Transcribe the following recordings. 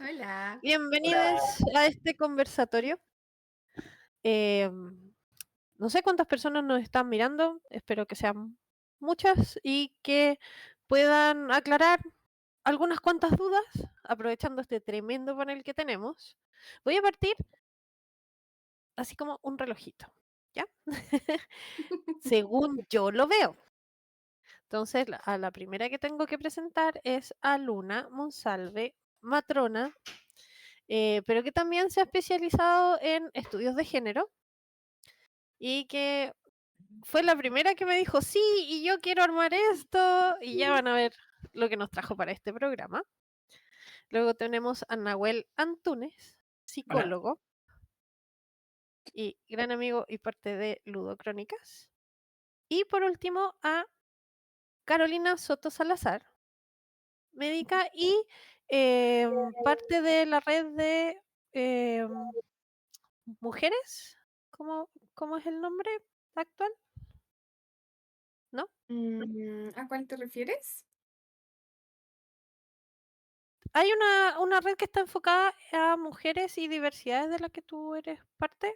Hola. Bienvenidos Hola. a este conversatorio. Eh, no sé cuántas personas nos están mirando, espero que sean muchas y que puedan aclarar algunas cuantas dudas aprovechando este tremendo panel que tenemos. Voy a partir así como un relojito, ¿ya? Según yo lo veo. Entonces, a la primera que tengo que presentar es a Luna Monsalve, matrona, pero que también se ha especializado en estudios de género y que fue la primera que me dijo, sí, y yo quiero armar esto, y ya van a ver lo que nos trajo para este programa. Luego tenemos a Nahuel Antunes, Hola. psicólogo y gran amigo y parte de Ludocrónicas. Y por último a Carolina Soto Salazar, médica y parte de la red de mujeres. ¿Cómo es el nombre actual? ¿No? ¿A cuál te refieres? Hay una red que está enfocada a mujeres y diversidades de la que tú eres parte,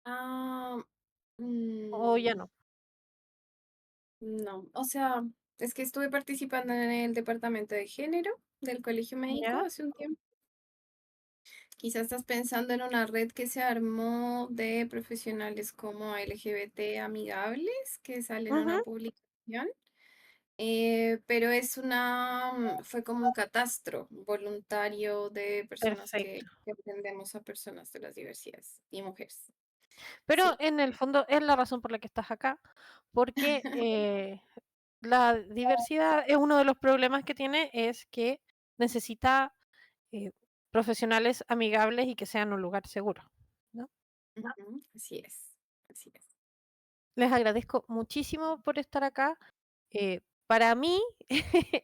Ah, o ya mm, no. no, o sea, es que estuve participando en el departamento de género del Colegio Médico ¿Ya? hace un tiempo. Quizás estás pensando en una red que se armó de profesionales como LGBT amigables que salen en Ujú. una publicación. Pero fue como un catastro voluntario de personas Perfecto. que atendemos a personas de las diversidades y mujeres. Pero Sí. en el fondo es la razón por la que estás acá, porque la diversidad es uno de los problemas que tiene, es que necesita eh, profesionales amigables y que sean un lugar seguro, ¿no? Ujú, así es, así es. Les agradezco muchísimo por estar acá. Para mí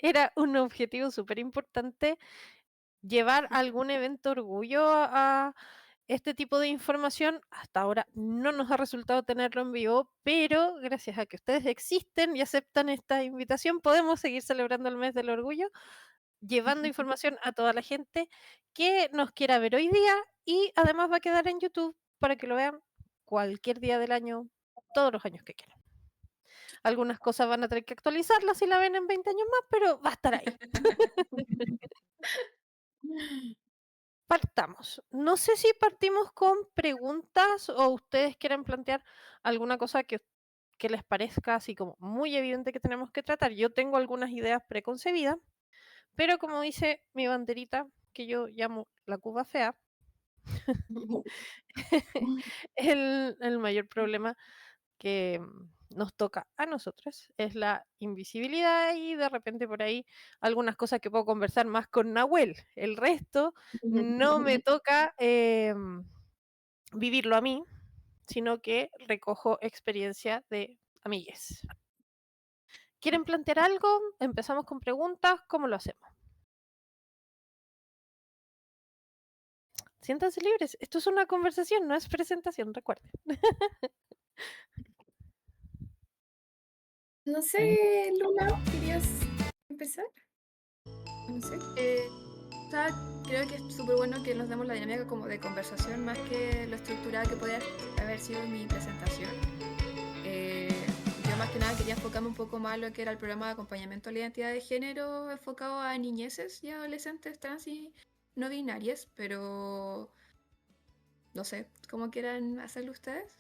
era un objetivo súper importante llevar algún evento orgullo a este tipo de información. Hasta ahora no nos ha resultado tenerlo en vivo, pero gracias a que ustedes existen y aceptan esta invitación, podemos seguir celebrando el mes del orgullo, llevando información a toda la gente que nos quiera ver hoy día y además va a quedar en YouTube para que lo vean cualquier día del año, todos los años que quieran. Algunas cosas van a tener que actualizarlas si la ven en 20 años más, pero va a estar ahí. Partamos. No sé si partimos con preguntas o ustedes quieren plantear alguna cosa que les parezca así como muy evidente que tenemos que tratar. Yo tengo algunas ideas preconcebidas, pero como dice mi banderita, que yo llamo la Cuba fea, el mayor problema que nos toca a nosotros es la invisibilidad y de repente por ahí algunas cosas que puedo conversar más con Nahuel. El resto no me toca vivirlo a mí, sino que recojo experiencia de amigues. ¿Quieren plantear algo? Empezamos con preguntas. ¿Cómo lo hacemos? Siéntanse libres. Esto es una conversación, no es presentación, recuerden. No Mm, sé, Luna, ¿querías empezar? No sé. O sea, creo que es súper bueno que nos demos la dinámica como de conversación más que lo estructurada que podía haber sido mi presentación. Yo más que nada quería enfocarme un poco más a lo que era el programa de acompañamiento a la identidad de género enfocado a niñeces y adolescentes trans y no binarias, pero no sé, ¿cómo quieran hacerlo ustedes?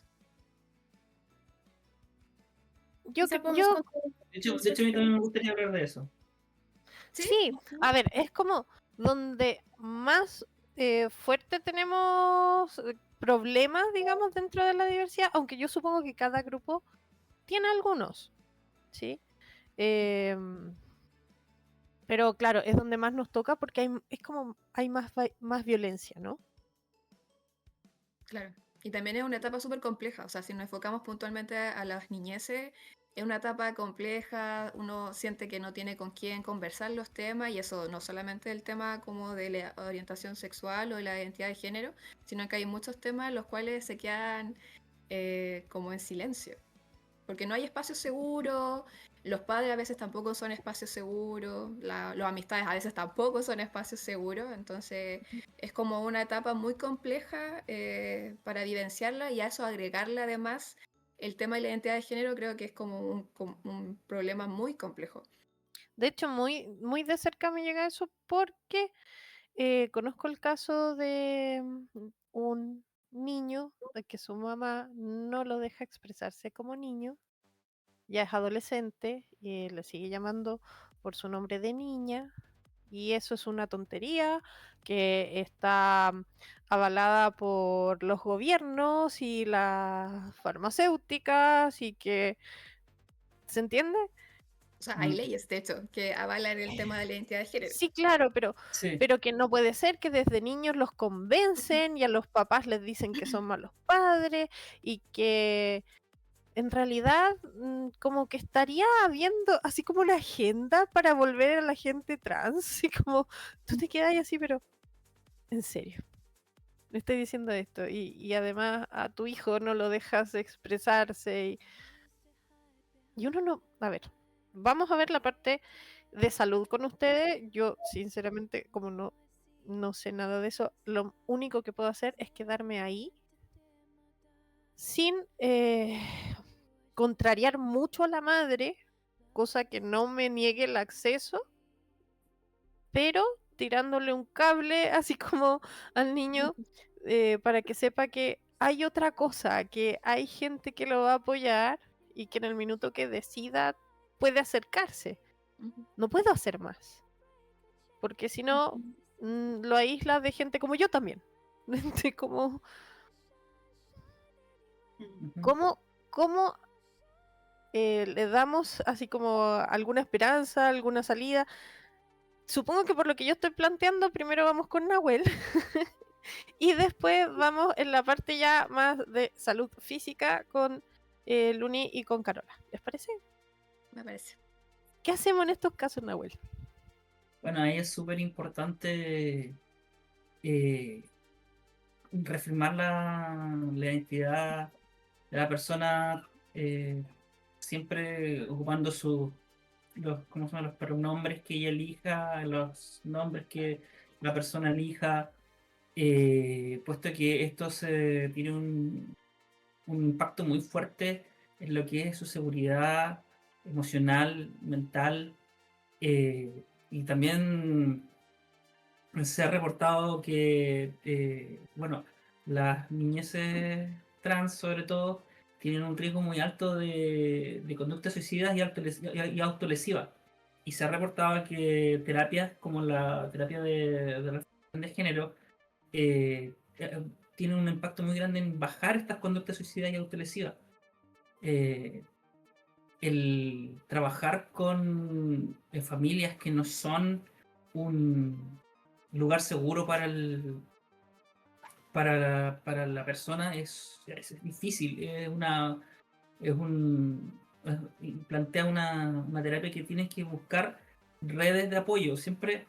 Yo, Quizá podemos yo contar de hecho, a nuestras mí también me preguntas. gustaría hablar de eso. ¿Sí? sí, a ver, es como donde más fuerte tenemos problemas, digamos, dentro de la diversidad, aunque yo supongo que cada grupo tiene algunos, ¿sí? Em, pero claro, es donde más nos toca porque es como hay más violencia, ¿no? Claro. Y también es una etapa súper compleja, o sea, si nos enfocamos puntualmente a las niñeces, es una etapa compleja, uno siente que no tiene con quién conversar los temas, y eso no solamente el tema como de la orientación sexual o de la identidad de género, sino que hay muchos temas los cuales se quedan como en silencio, porque no hay espacio seguro, los padres a veces tampoco son espacios seguros, las amistades a veces tampoco son espacios seguros, entonces es como una etapa muy compleja para vivenciarla y a eso agregarle además el tema de la identidad de género creo que es como un problema muy complejo. De hecho, muy, muy de cerca me llega eso porque conozco el caso de un niño de que su mamá no lo deja expresarse como niño, ya es adolescente y le sigue llamando por su nombre de niña, y eso es una tontería que está avalada por los gobiernos y las farmacéuticas y que, ¿se entiende? O sea, hay Mm, leyes, de hecho, que avalan el tema de la identidad de género. Sí, claro, sí, pero que no puede ser que desde niños los convencen y a los papás les dicen que son malos padres y que en realidad como que estaría habiendo así como una agenda para volver a la gente trans y como tú te quedas así, pero en serio, me estoy diciendo esto y además a tu hijo no lo dejas expresarse y uno no, a ver, vamos a ver la parte de salud con ustedes. Yo, sinceramente, como no sé nada de eso, lo único que puedo hacer es quedarme ahí sin contrariar mucho a la madre, cosa que no me niegue el acceso, pero tirándole un cable así como al niño para que sepa que hay otra cosa, que hay gente que lo va a apoyar y que en el minuto que decida puede acercarse. Ujú. No puedo hacer más, porque si no lo aísla de gente como yo también. De como, ujú. ¿cómo le damos así como alguna esperanza, alguna salida? Supongo que por lo que yo estoy planteando, primero vamos con Nahuel y después vamos en la parte ya más de salud física con Luni y con Carola. ¿Les parece? Me parece. ¿Qué hacemos en estos casos, Nahuel? Bueno, ahí es súper importante eh, reafirmar la identidad de la persona, siempre ocupando ¿cómo se llaman? Los pronombres que ella elija, los nombres que la persona elija, puesto que esto tiene un impacto muy fuerte en lo que es su seguridad emocional, mental, y también se ha reportado que, bueno, las niñeces trans, sobre todo, tienen un riesgo muy alto de conductas suicidas y autolesivas. Y se ha reportado que terapias como la terapia de reflexión de género tienen un impacto muy grande en bajar estas conductas suicidas y autolesivas. Eh, el trabajar con familias que no son un lugar seguro para la persona es difícil. Es un, plantea una terapia que tienes que buscar redes de apoyo. Siempre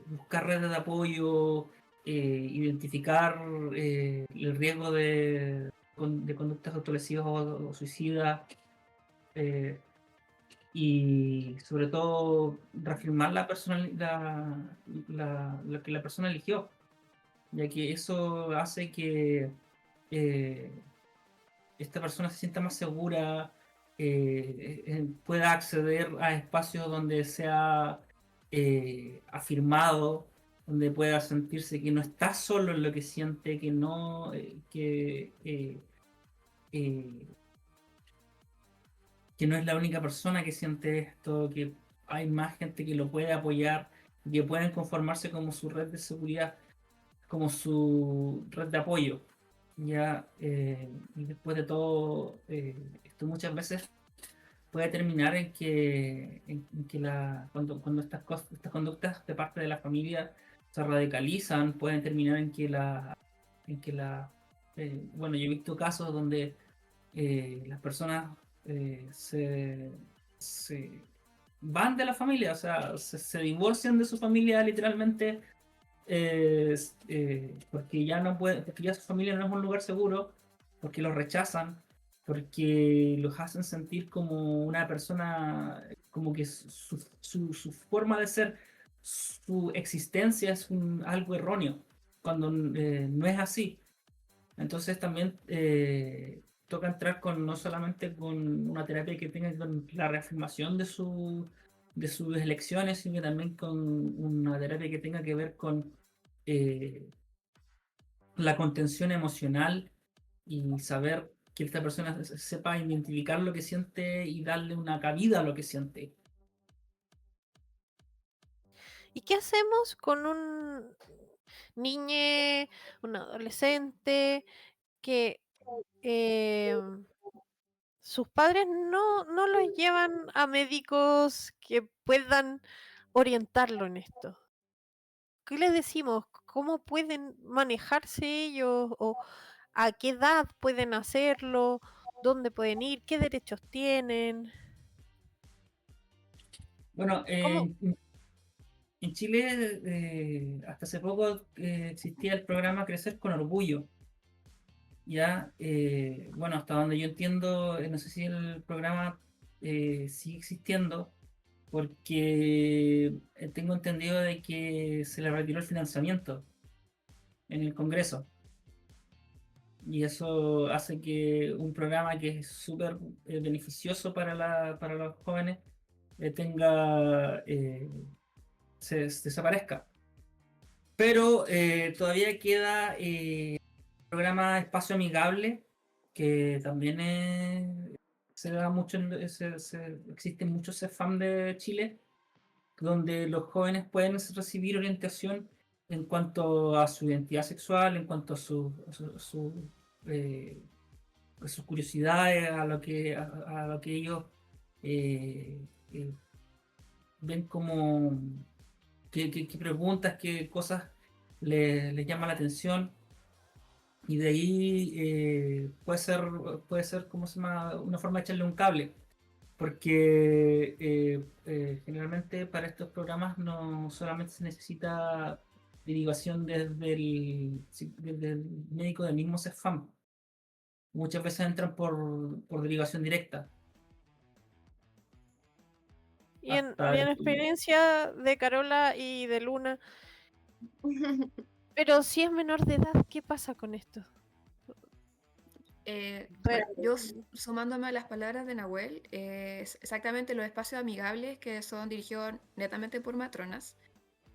buscar redes de apoyo, identificar el riesgo de conductas autolesivas o suicidas, eh, y sobre todo reafirmar lo que la persona eligió, ya que eso hace que eh, esta persona se sienta más segura, pueda acceder a espacios donde sea afirmado, donde pueda sentirse que no está solo en lo que siente, que no, eh, que no es la única persona que siente esto, que hay más gente que lo puede apoyar, que pueden conformarse como su red de seguridad, como su red de apoyo. Ya, y después de todo, esto muchas veces puede terminar en que cuando estas conductas de parte de la familia se radicalizan, pueden terminar bueno, yo he visto casos donde las personas se van de la familia, o sea, se divorcian de su familia literalmente, porque ya no puede, porque ya su familia no es un lugar seguro, porque los rechazan, porque los hacen sentir como una persona, como que su forma de ser, su existencia es algo erróneo, cuando no es así. Entonces también toca entrar con no solamente con una terapia que tenga con la reafirmación de sus elecciones, sino también con una terapia que tenga que ver con eh, la contención emocional y saber que esta persona sepa identificar lo que siente y darle una cabida a lo que siente. ¿Y qué hacemos con un niño, un adolescente que sus padres no los llevan a médicos que puedan orientarlo en esto? ¿Qué les decimos? ¿Cómo pueden manejarse ellos? ¿O a qué edad pueden hacerlo? ¿Dónde pueden ir? ¿Qué derechos tienen? Bueno, ¿Cómo? en Chile hasta hace poco existía el programa Crecer con Orgullo. Ya, bueno, hasta donde yo entiendo, no sé si el programa sigue existiendo, porque tengo entendido de que se le retiró el financiamiento en el Congreso. Y eso hace que un programa que es súper beneficioso para los jóvenes se desaparezca. Pero todavía queda programa Espacio Amigable, que también se da mucho, existen muchos CEFAM de Chile, donde los jóvenes pueden recibir orientación en cuanto a su identidad sexual, en cuanto eh, a sus curiosidades, a lo que ellos eh, eh, ven como qué preguntas, qué cosas les llama la atención. Y de ahí puede ser, ¿cómo se llama? Una forma de echarle un cable, porque generalmente para estos programas no solamente se necesita derivación desde el médico del mismo CEFAM, muchas veces entran por derivación directa. Y Hasta en experiencia de Carola y de Luna, pero si es menor de edad, ¿qué pasa con esto? Bueno, yo sumándome a las palabras de Nahuel, exactamente los espacios amigables que son dirigidos netamente por matronas.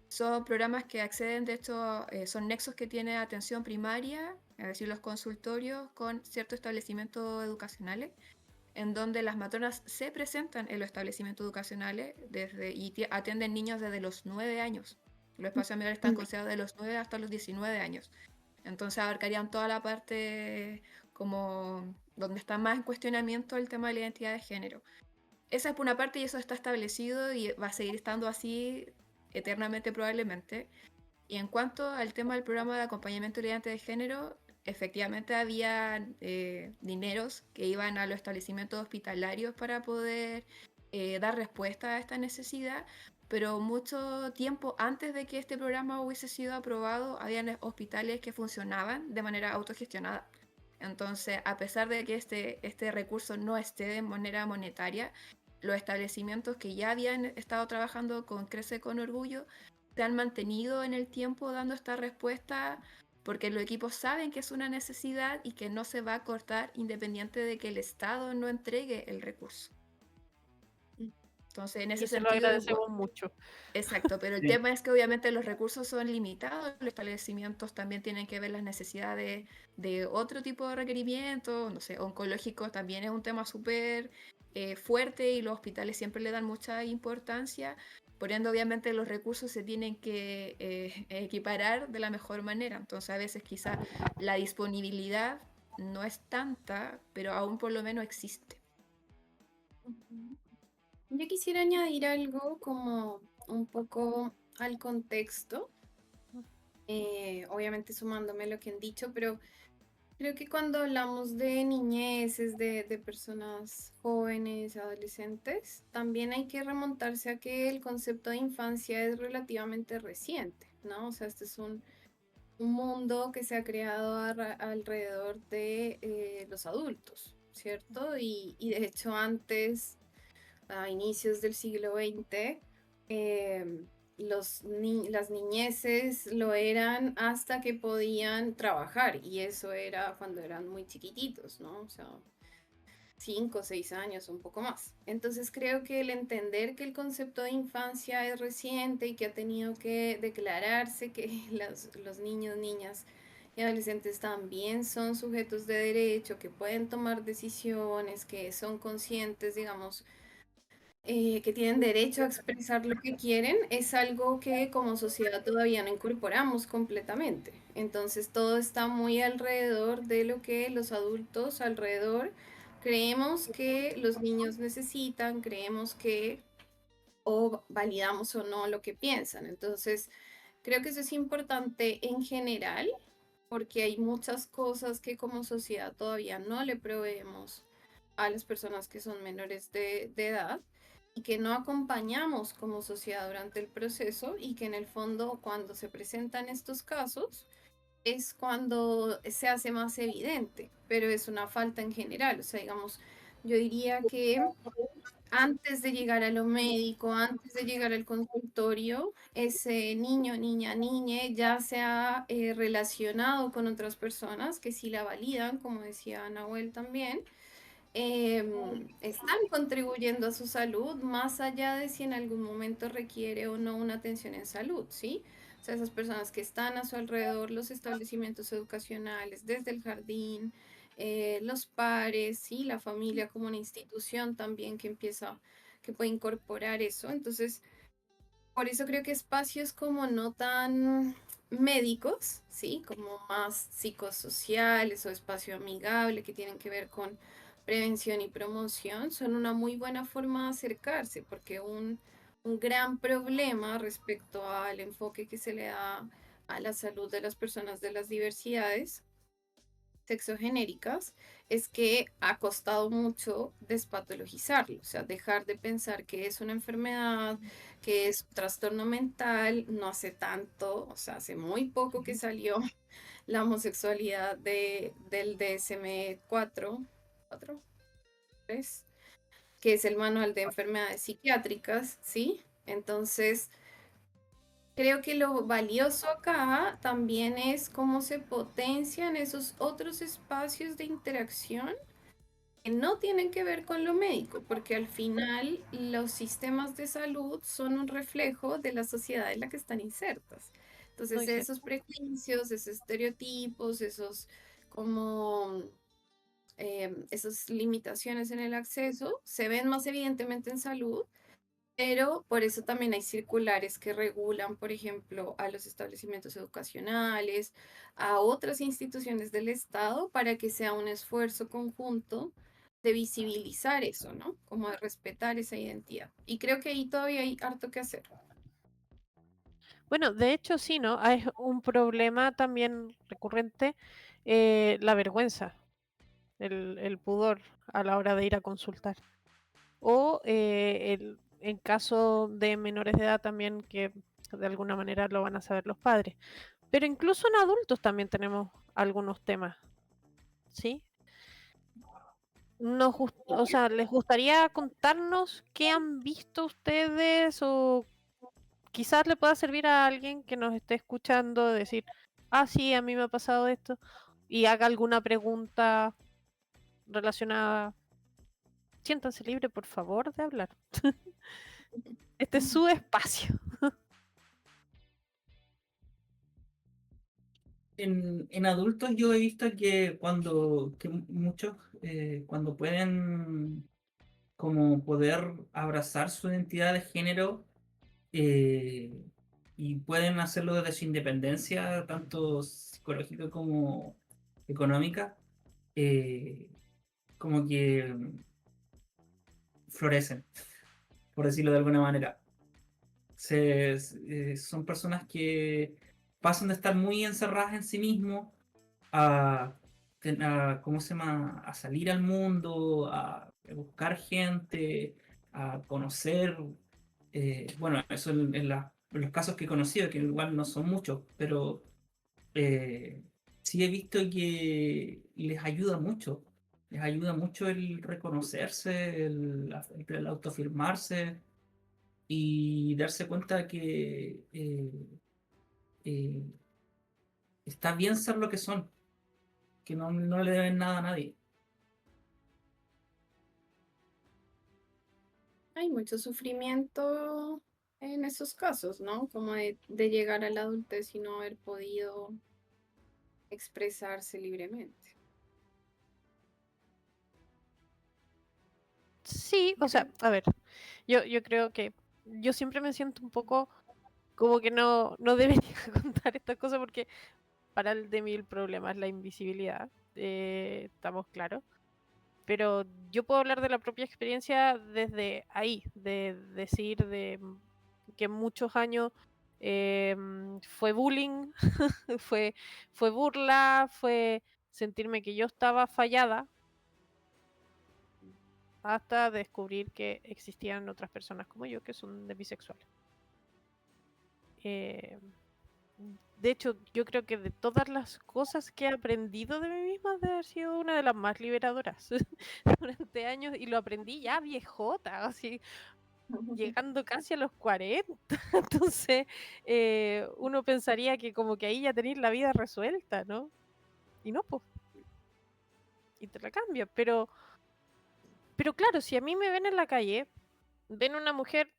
Son programas que acceden, de hecho, son nexos que tiene atención primaria, es decir, los consultorios con ciertos establecimientos educacionales, en donde las matronas se presentan en los establecimientos educacionales y atienden niños desde los 9 años. Los espacios amigables están considerados de los 9 hasta los 19 años. Entonces abarcarían toda la parte como donde está más en cuestionamiento el tema de la identidad de género. Esa es por una parte y eso está establecido y va a seguir estando así eternamente probablemente. Y en cuanto al tema del programa de acompañamiento de identidad de género, efectivamente había dineros que iban a los establecimientos hospitalarios para poder dar respuesta a esta necesidad, pero mucho tiempo antes de que este programa hubiese sido aprobado, habían hospitales que funcionaban de manera autogestionada. Entonces, a pesar de que este recurso no esté de manera monetaria, los establecimientos que ya habían estado trabajando con Crece con Orgullo se han mantenido en el tiempo dando esta respuesta porque los equipos saben que es una necesidad y que no se va a cortar independiente de que el Estado no entregue el recurso. Entonces, en ese Y se lo sentido, agradecemos mucho. exacto, pero el Sí. tema es que obviamente los recursos son limitados, los establecimientos también tienen que ver las necesidades de otro tipo de requerimientos, no sé, oncológicos también es un tema súper fuerte y los hospitales siempre le dan mucha importancia, por ende obviamente los recursos se tienen que equiparar de la mejor manera, entonces a veces quizá la disponibilidad no es tanta, pero aún por lo menos existe. Yo quisiera añadir algo como un poco al contexto, obviamente sumándome a lo que han dicho, pero creo que cuando hablamos de niñeces, de personas jóvenes, adolescentes, también hay que remontarse a que el concepto de infancia es relativamente reciente, ¿no? O sea, este es un mundo que se ha creado alrededor de los adultos. ¿cierto? Y de hecho antes, a inicios del siglo XX, las niñeces lo eran hasta que podían trabajar, y eso era cuando eran muy chiquititos, ¿no? O sea, 5 o 6 años, un poco más. Entonces creo que el entender que el concepto de infancia es reciente y que ha tenido que declararse que los niños, niñas y adolescentes también son sujetos de derecho, que pueden tomar decisiones, que son conscientes, digamos, que tienen derecho a expresar lo que quieren, es algo que como sociedad todavía no incorporamos completamente. Entonces todo está muy alrededor de lo que los adultos alrededor creemos que los niños necesitan, creemos que o validamos o no lo que piensan. Entonces creo que eso es importante en general porque hay muchas cosas que como sociedad todavía no le proveemos a las personas que son menores de edad y que no acompañamos como sociedad durante el proceso y que en el fondo cuando se presentan estos casos es cuando se hace más evidente, pero es una falta en general. O sea, digamos, yo diría que antes de llegar a lo médico, antes de llegar al consultorio, ese niño, niña, niñe ya se ha relacionado con otras personas que sí la validan, como decía Nahuel también, están contribuyendo a su salud más allá de si en algún momento requiere o no una atención en salud, ¿sí? O sea, esas personas que están a su alrededor, los establecimientos educacionales, desde el jardín, los pares, ¿sí? La familia como una institución también que empieza, que puede incorporar eso. Entonces, por eso creo que espacios como no tan médicos, ¿sí? Como más psicosociales o espacio amigable que tienen que ver con prevención y promoción, son una muy buena forma de acercarse, porque un gran problema respecto al enfoque que se le da a la salud de las personas de las diversidades sexogenéricas es que ha costado mucho despatologizarlo, o sea, dejar de pensar que es una enfermedad, que es un trastorno mental, no hace tanto, o sea, hace muy poco que salió la homosexualidad del DSM-4, 4, 3, que es el manual de enfermedades psiquiátricas, ¿sí? Entonces, creo que lo valioso acá también es cómo se potencian esos otros espacios de interacción que no tienen que ver con lo médico, porque al final los sistemas de salud son un reflejo de la sociedad en la que están insertas. Entonces, Muy cierto. esos prejuicios, esos estereotipos, esos como esas limitaciones en el acceso se ven más evidentemente en salud, pero por eso también hay circulares que regulan, por ejemplo, a los establecimientos educacionales, a otras instituciones del Estado, para que sea un esfuerzo conjunto de visibilizar eso, ¿no? Como de respetar esa identidad. Y creo que ahí todavía hay harto que hacer. Bueno, de hecho sí, ¿no? Hay un problema también recurrente, la vergüenza, el pudor a la hora de ir a consultar. O en caso de menores de edad también que de alguna manera lo van a saber los padres. Pero incluso en adultos también tenemos algunos temas, ¿sí? O sea, ¿les gustaría contarnos qué han visto ustedes o quizás le pueda servir a alguien que nos esté escuchando decir, ah, sí, a mí me ha pasado esto y haga alguna pregunta relacionada? Siéntanse libre, por favor, de hablar. Este es su espacio. En adultos yo he visto que muchos cuando pueden como poder abrazar su identidad de género eh, y pueden hacerlo desde su independencia, tanto psicológica como económica, eh, como que florecen, por decirlo de alguna manera. Son personas que pasan de estar muy encerradas en sí mismos a, ¿cómo se llama? A salir al mundo, a buscar gente, a conocer. Bueno, eso en los casos que he conocido, que igual no son muchos, pero sí he visto que les ayuda mucho. les ayuda mucho el reconocerse, el autoafirmarse y darse cuenta que eh, está bien ser lo que son, que no le deben nada a nadie. Hay mucho sufrimiento en esos casos, ¿no? Como de llegar a la adultez y no haber podido expresarse libremente. Sí, o sea, a ver, yo creo que yo siempre me siento un poco como que no debería contar estas cosas porque para el de mí el problema es la invisibilidad, estamos claros. Pero yo puedo hablar de la propia experiencia desde ahí, de decir que muchos años fue bullying, fue, fue burla, fue sentirme que yo estaba fallada, hasta descubrir que existían otras personas como yo que son bisexuales. Eh, de hecho, yo creo que de todas las cosas que he aprendido de mí misma, debe haber sido una de las más liberadoras durante años, y lo aprendí ya viejota, así llegando casi a los 40. Entonces, uno pensaría que como que ahí ya tenéis la vida resuelta, ¿no? Y no, pues, y te la cambia. Pero claro, si a mí me ven en la calle, ven una mujer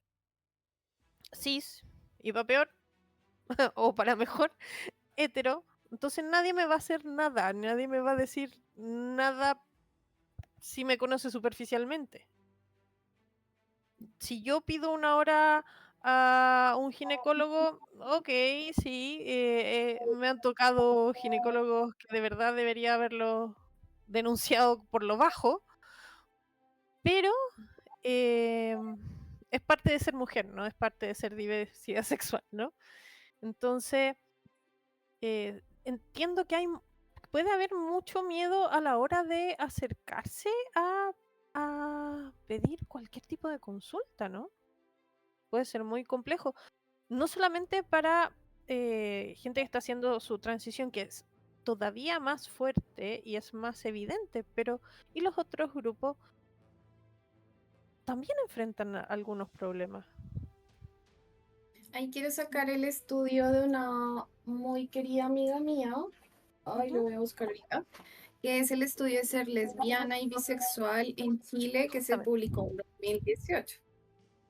cis, y para peor, o para mejor, hetero, entonces nadie me va a hacer nada, nadie me va a decir nada si me conoce superficialmente. Si yo pido una hora a un ginecólogo, ok, sí, me han tocado ginecólogos que de verdad debería haberlo denunciado por lo bajo, pero eh, es parte de ser mujer, ¿no? Es parte de ser diversidad sexual, ¿no? Entonces, entiendo que puede haber mucho miedo a la hora de acercarse a pedir cualquier tipo de consulta, ¿no? Puede ser muy complejo. No solamente para gente que está haciendo su transición, que es todavía más fuerte y es más evidente, pero y los otros grupos también enfrentan algunos problemas. Ahí quiero sacar el estudio de una muy querida amiga mía. Ay, lo voy a buscar ahorita. Que es el estudio de ser lesbiana y bisexual en Chile que se Justamente. publicó en 2018.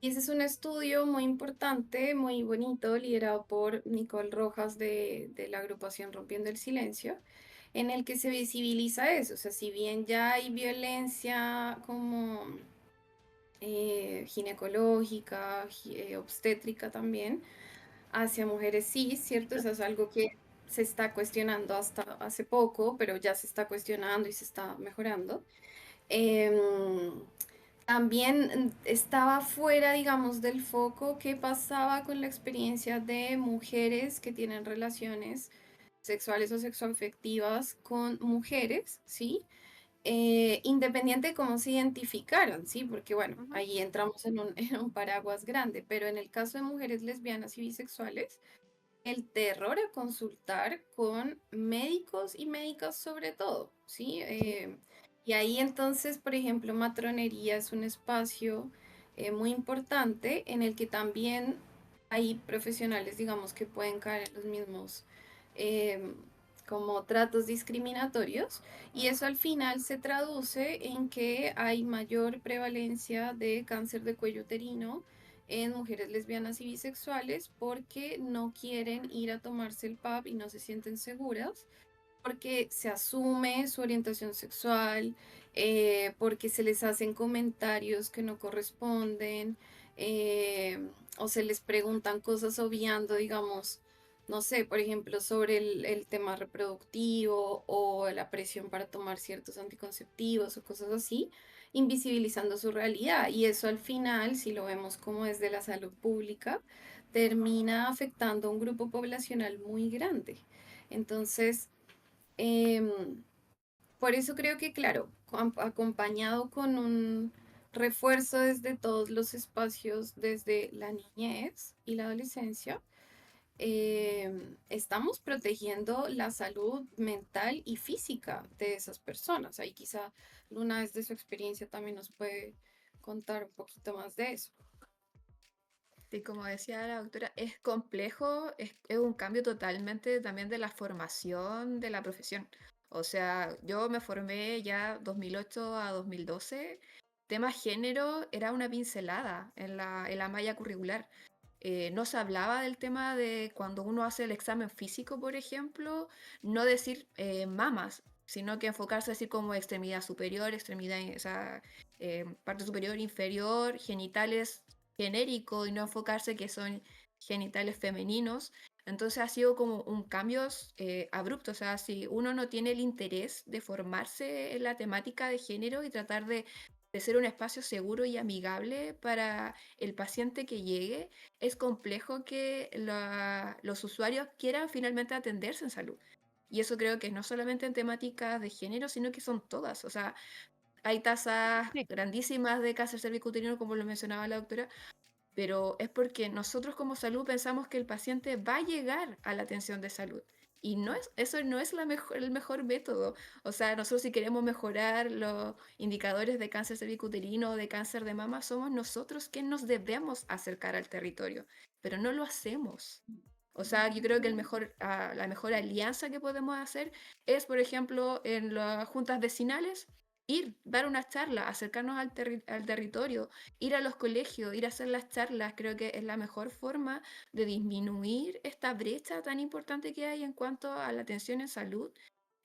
Y ese es un estudio muy importante, muy bonito, liderado por Nicole Rojas de la agrupación Rompiendo el Silencio, en el que se visibiliza eso. O sea, si bien ya hay violencia como ginecológica, obstétrica también, hacia mujeres cis, ¿cierto? Eso es algo que se está cuestionando hasta hace poco, pero ya se está cuestionando y se está mejorando. Em, También estaba fuera, digamos, del foco qué pasaba con la experiencia de mujeres que tienen relaciones sexuales o sexoafectivas con mujeres, ¿sí? Independiente de cómo se identificaran, ¿sí? Porque bueno, Ujú. ahí entramos en en un paraguas grande, pero en el caso de mujeres lesbianas y bisexuales, el terror a consultar con médicos y médicas sobre todo, ¿sí? Y ahí entonces, por ejemplo, matronería es un espacio muy importante en el que también hay profesionales, digamos, que pueden caer en los mismos em, como tratos discriminatorios y eso al final se traduce en que hay mayor prevalencia de cáncer de cuello uterino en mujeres lesbianas y bisexuales porque no quieren ir a tomarse el PAP y no se sienten seguras, porque se asume su orientación sexual, porque se les hacen comentarios que no corresponden, eh, o se les preguntan cosas obviando, digamos, no sé, por ejemplo, sobre el tema reproductivo o la presión para tomar ciertos anticonceptivos o cosas así, invisibilizando su realidad. Y eso al final, si lo vemos como desde la salud pública, termina afectando a un grupo poblacional muy grande. Entonces, Em, por eso creo que, claro, acompañado con un refuerzo desde todos los espacios, desde la niñez y la adolescencia, estamos protegiendo la salud mental y física de esas personas. Ahí quizá Luna, desde su experiencia, también nos puede contar un poquito más de eso. Sí, como decía la doctora, es complejo, es un cambio totalmente también de la formación de la profesión. O sea, yo me formé ya 2008 a 2012. Tema género era una pincelada en la malla curricular. No se hablaba del tema de cuando uno hace el examen físico, por ejemplo, no decir mamas, sino que enfocarse así como extremidad superior, extremidad, o sea, parte superior, inferior, genitales genérico y no enfocarse que son genitales femeninos. Entonces ha sido como un cambio abrupto. O sea, si uno no tiene el interés de formarse en la temática de género y tratar de ser un espacio seguro y amigable para el paciente que llegue, es complejo que los usuarios quieran finalmente atenderse en salud. Y eso creo que no solamente en temáticas de género, sino que son todas. O sea, hay tasas Sí. grandísimas de cáncer cervicuterino, como lo mencionaba la doctora, pero es porque nosotros como salud pensamos que el paciente va a llegar a la atención de salud. Y eso no es el mejor método. O sea, nosotros si queremos mejorar los indicadores de cáncer cervicuterino o de cáncer de mama, somos nosotros quienes nos debemos acercar al territorio, pero no lo hacemos. O sea, yo creo que la mejor alianza que podemos hacer es, por ejemplo, en las juntas vecinales, dar una charla, acercarnos al territorio, ir a los colegios, ir a hacer las charlas. Creo que es la mejor forma de disminuir esta brecha tan importante que hay en cuanto a la atención en salud.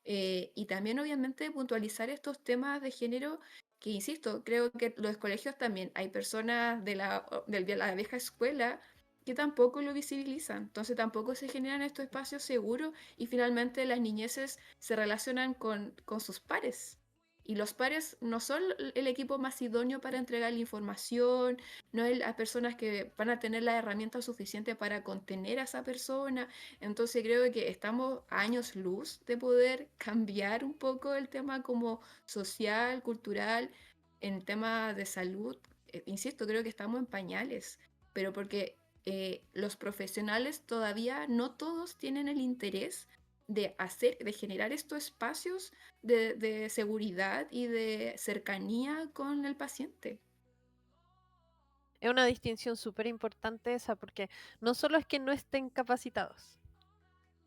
Y también, obviamente, puntualizar estos temas de género que, insisto, creo que los colegios también hay personas de la vieja escuela que tampoco lo visibilizan. Entonces tampoco se generan estos espacios seguros y finalmente las niñeces se relacionan con sus pares. Y los pares no son el equipo más idóneo para entregar la información, no es las personas que van a tener la herramienta suficiente para contener a esa persona. Entonces creo que estamos a años luz de poder cambiar un poco el tema como social, cultural, en tema de salud. Insisto, creo que estamos en pañales, pero porque los profesionales todavía no todos tienen el interés de generar estos espacios de seguridad y de cercanía con el paciente. Es una distinción súper importante esa, porque no solo es que no estén capacitados,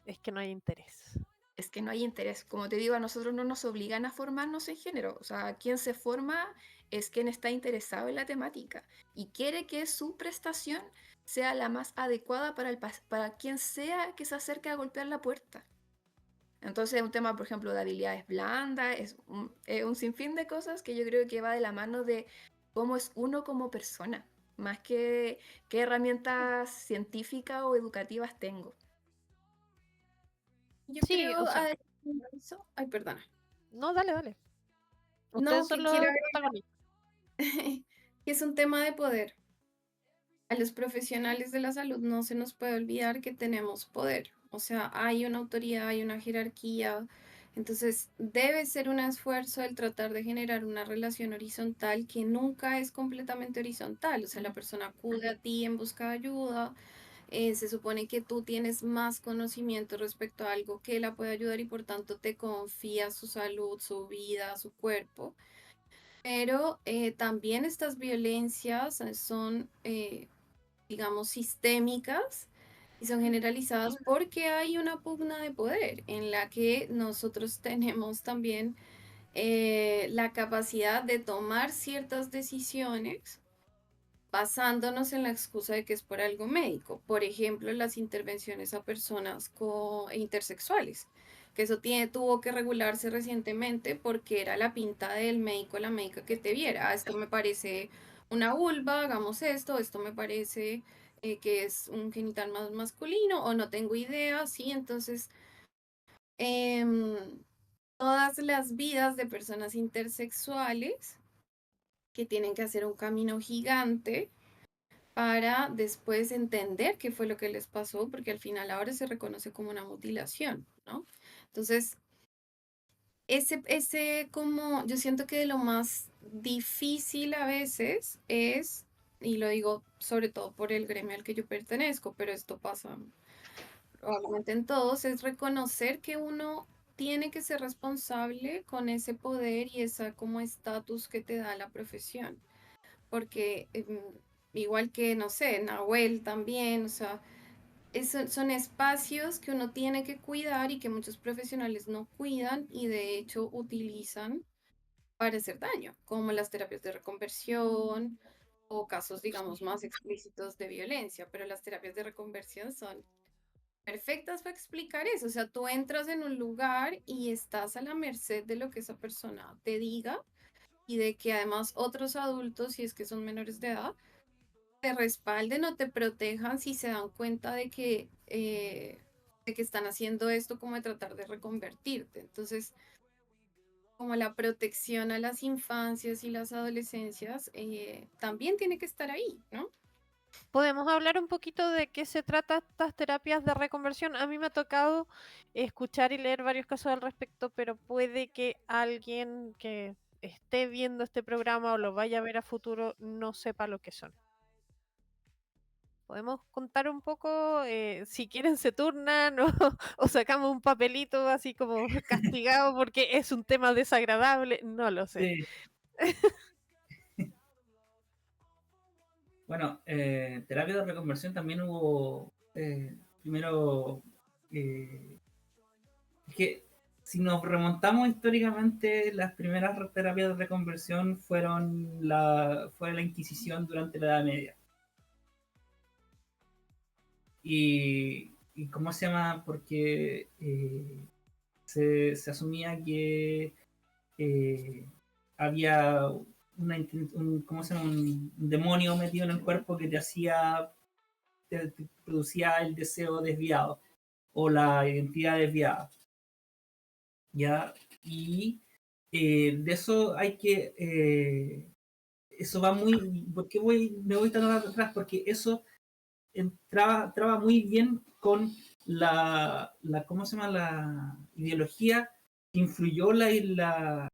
es que no hay interés. Es que no hay interés. Como te digo, a nosotros no nos obligan a formarnos en género. O sea, quien se forma es quien está interesado en la temática y quiere que su prestación sea la más adecuada para quien sea que se acerque a golpear la puerta. Entonces, un tema, por ejemplo, de habilidades blandas, es un sinfín de cosas que yo creo que va de la mano de cómo es uno como persona, más que qué herramientas científicas o educativas tengo. Yo Sí, creo, o sea, eso, ay, perdona. no, dale, dale. Ustedes No, son que los quiero protagonistas. que es un tema de poder. A los profesionales de la salud no se nos puede olvidar que tenemos poder. O sea, hay una autoridad, hay una jerarquía. Entonces, debe ser un esfuerzo el tratar de generar una relación horizontal que nunca es completamente horizontal. O sea, la persona acude a ti en busca de ayuda. Se supone que tú tienes más conocimiento respecto a algo que la puede ayudar y por tanto te confía su salud, su vida, su cuerpo. Pero también estas violencias son, digamos, sistémicas y son generalizadas porque hay una pugna de poder en la que nosotros tenemos también la capacidad de tomar ciertas decisiones basándonos en la excusa de que es por algo médico. Por ejemplo, las intervenciones a personas intersexuales, que eso tuvo que regularse recientemente porque era la pinta del médico, la médica que te viera. Esto me parece una vulva, hagamos esto me parece que es un genital más masculino o no tengo idea, ¿sí? Entonces, em, todas las vidas de personas intersexuales que tienen que hacer un camino gigante para después entender qué fue lo que les pasó, porque al final ahora se reconoce como una mutilación, ¿no? Entonces, ese como, yo siento que de lo más difícil a veces es, y lo digo sobre todo por el gremio al que yo pertenezco, pero esto pasa probablemente en todos, es reconocer que uno tiene que ser responsable con ese poder y esa como estatus que te da la profesión. Porque igual que, no sé, Nahuel también, o sea, son espacios que uno tiene que cuidar y que muchos profesionales no cuidan y de hecho utilizan para hacer daño, como las terapias de reconversión o casos, digamos, más explícitos de violencia, pero las terapias de reconversión son perfectas para explicar eso. O sea, tú entras en un lugar y estás a la merced de lo que esa persona te diga y de que además otros adultos, si es que son menores de edad, te respalden o te protejan si se dan cuenta de que están haciendo esto como de tratar de reconvertirte. Entonces, como la protección a las infancias y las adolescencias también tiene que estar ahí, ¿no? ¿Podemos hablar un poquito de qué se trata estas terapias de reconversión? A mí me ha tocado escuchar y leer varios casos al respecto, pero puede que alguien que esté viendo este programa o lo vaya a ver a futuro no sepa lo que son. ¿Podemos contar un poco? Si quieren se turnan o sacamos un papelito así como castigado porque es un tema desagradable, no lo sé. Sí. Bueno, terapia de reconversión también hubo, primero, es que si nos remontamos históricamente, las primeras terapias de reconversión fue la Inquisición durante la Edad Media. Y ¿cómo se llama? Porque se asumía que había ¿cómo se llama? Un demonio metido en el cuerpo que te producía el deseo desviado o la identidad desviada. ¿Ya? Y de eso hay que... eso va muy... ¿Por qué me voy tan atrás? Porque eso entraba muy bien con ¿cómo se llama? La ideología que influyó la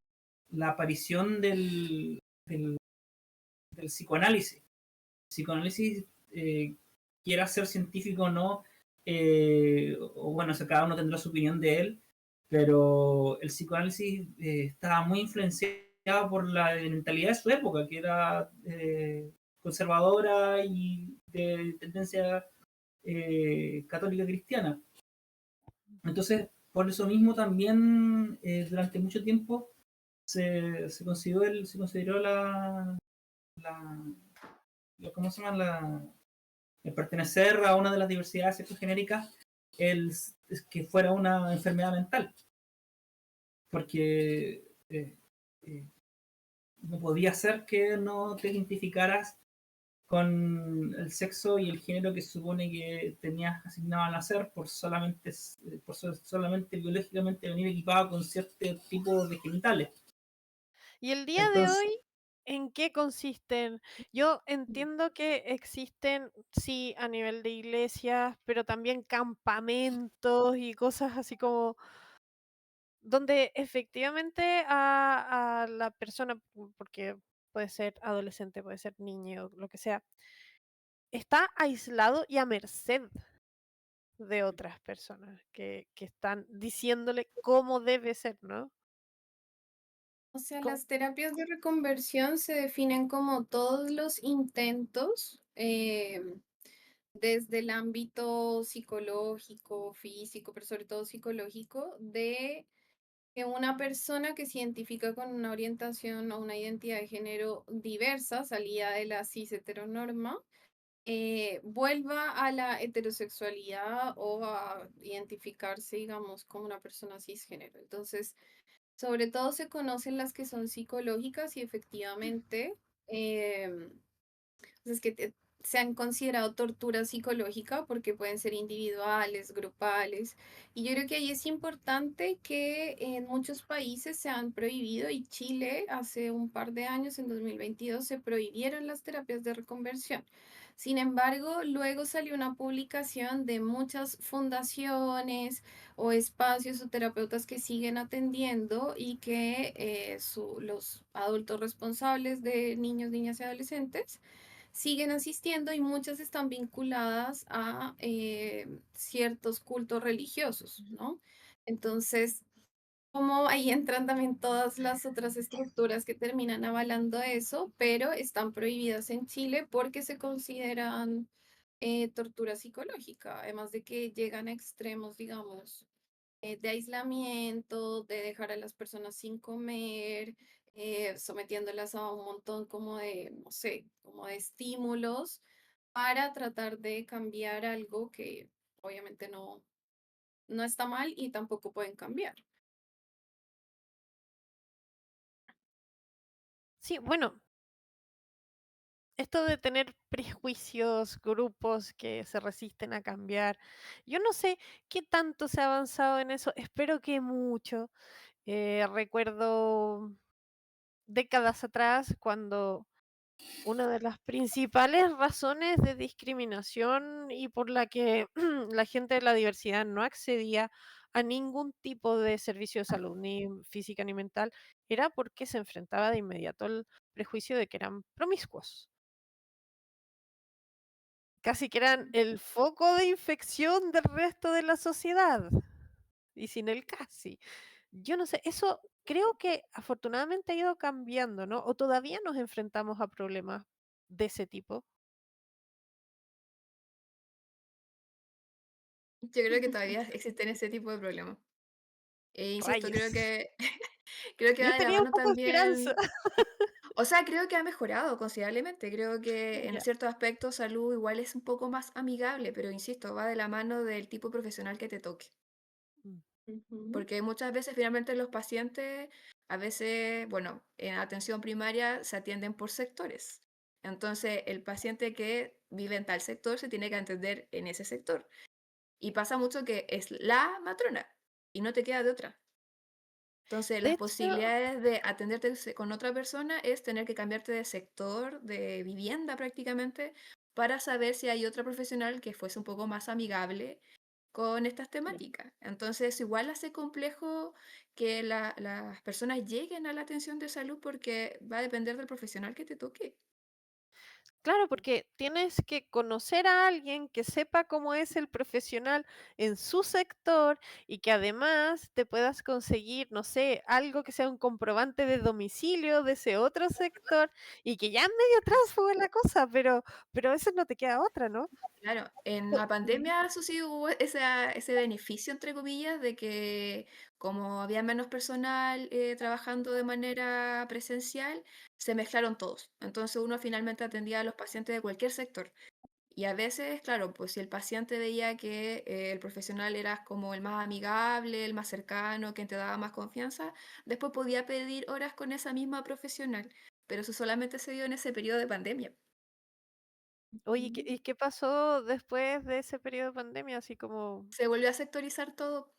aparición del psicoanálisis. El psicoanálisis, quiera ser científico o no, o bueno, cada uno tendrá su opinión de él, pero el psicoanálisis estaba muy influenciado por la mentalidad de su época, que era conservadora y de tendencia católica cristiana. Entonces, por eso mismo también durante mucho tiempo se consideró ¿cómo se llama? El pertenecer a una de las diversidades sexogenéricas es que fuera una enfermedad mental, porque no podía ser que no te identificaras con el sexo y el género que se supone que tenías asignado al nacer solamente biológicamente venir equipado con cierto tipo de genitales. ¿Y el día de Entonces, hoy en qué consisten? Yo entiendo que existen, sí, a nivel de iglesias, pero también campamentos y cosas así como donde efectivamente a la persona, porque puede ser adolescente, puede ser niño, lo que sea, está aislado y a merced de otras personas que están diciéndole cómo debe ser, ¿no? O sea, ¿Cómo? las terapias de reconversión se definen como todos los intentos desde el ámbito psicológico, físico, pero sobre todo psicológico, de que una persona que se identifica con una orientación o una identidad de género diversa, salida de la cis heteronorma, vuelva a la heterosexualidad o a identificarse, digamos, como una persona cisgénero. Entonces, sobre todo se conocen las que son psicológicas y efectivamente es que se han considerado tortura psicológica porque pueden ser individuales, grupales. Y yo creo que ahí es importante que en muchos países se han prohibido y Chile hace un par de años, en 2022, se prohibieron las terapias de reconversión. Sin embargo, luego salió una publicación de muchas fundaciones o espacios o terapeutas que siguen atendiendo y que los adultos responsables de niños, niñas y adolescentes siguen asistiendo y muchas están vinculadas a ciertos cultos religiosos, ¿no? Entonces, como ahí entran también todas las otras estructuras que terminan avalando eso, pero están prohibidas en Chile porque se consideran tortura psicológica, además de que llegan a extremos, digamos, de aislamiento, de dejar a las personas sin comer, sometiéndolas a un montón como de, no sé, como de estímulos para tratar de cambiar algo que obviamente no está mal y tampoco pueden cambiar. Sí, bueno, esto de tener prejuicios, grupos que se resisten a cambiar, yo no sé qué tanto se ha avanzado en eso, espero que mucho. Recuerdo décadas atrás cuando una de las principales razones de discriminación y por la que la gente de la diversidad no accedía a ningún tipo de servicio de salud, ni física ni mental, era porque se enfrentaba de inmediato al prejuicio de que eran promiscuos. Casi que eran el foco de infección del resto de la sociedad. Y sin el casi. Yo no sé, eso creo que afortunadamente ha ido cambiando, ¿no? O todavía nos enfrentamos a problemas de ese tipo. Yo creo que todavía existen ese tipo de problemas. E insisto, creo Rayos. que creo que Yo va de la tenía un mano poco de esperanza. también. O sea, creo que ha mejorado considerablemente. Creo que en Ya. ciertos aspectos salud igual es un poco más amigable, pero insisto, va de la mano del tipo profesional que te toque. Mm. Ujú. Porque muchas veces finalmente los pacientes, a veces, bueno, en atención primaria se atienden por sectores. Entonces, el paciente que vive en tal sector se tiene que atender en ese sector. Y pasa mucho que es la matrona y no te queda de otra. Entonces, De las hecho, posibilidades de atenderte con otra persona es tener que cambiarte de sector, de vivienda prácticamente, para saber si hay otra profesional que fuese un poco más amigable con estas Claro. temáticas. Entonces, igual hace complejo que las personas lleguen a la atención de salud porque va a depender del profesional que te toque. claro, porque tienes que conocer a alguien que sepa cómo es el profesional en su sector y que además te puedas conseguir, no sé, algo que sea un comprobante de domicilio de ese otro sector y que ya en medio tránsfugo es la cosa, pero a veces no te queda otra, ¿no? Claro, en Pues, la pandemia eso sí hubo ese beneficio, entre comillas, de que como había menos personal trabajando de manera presencial, se mezclaron todos. Entonces uno finalmente atendía a los pacientes de cualquier sector. Y a veces, claro, pues si el paciente veía que el profesional era como el más amigable, el más cercano, quien te daba más confianza, después podía pedir horas con esa misma profesional. Pero eso solamente se dio en ese periodo de pandemia. oye, Ujú. ¿y qué pasó después de ese periodo de pandemia? Así como, Se volvió a sectorizar todo.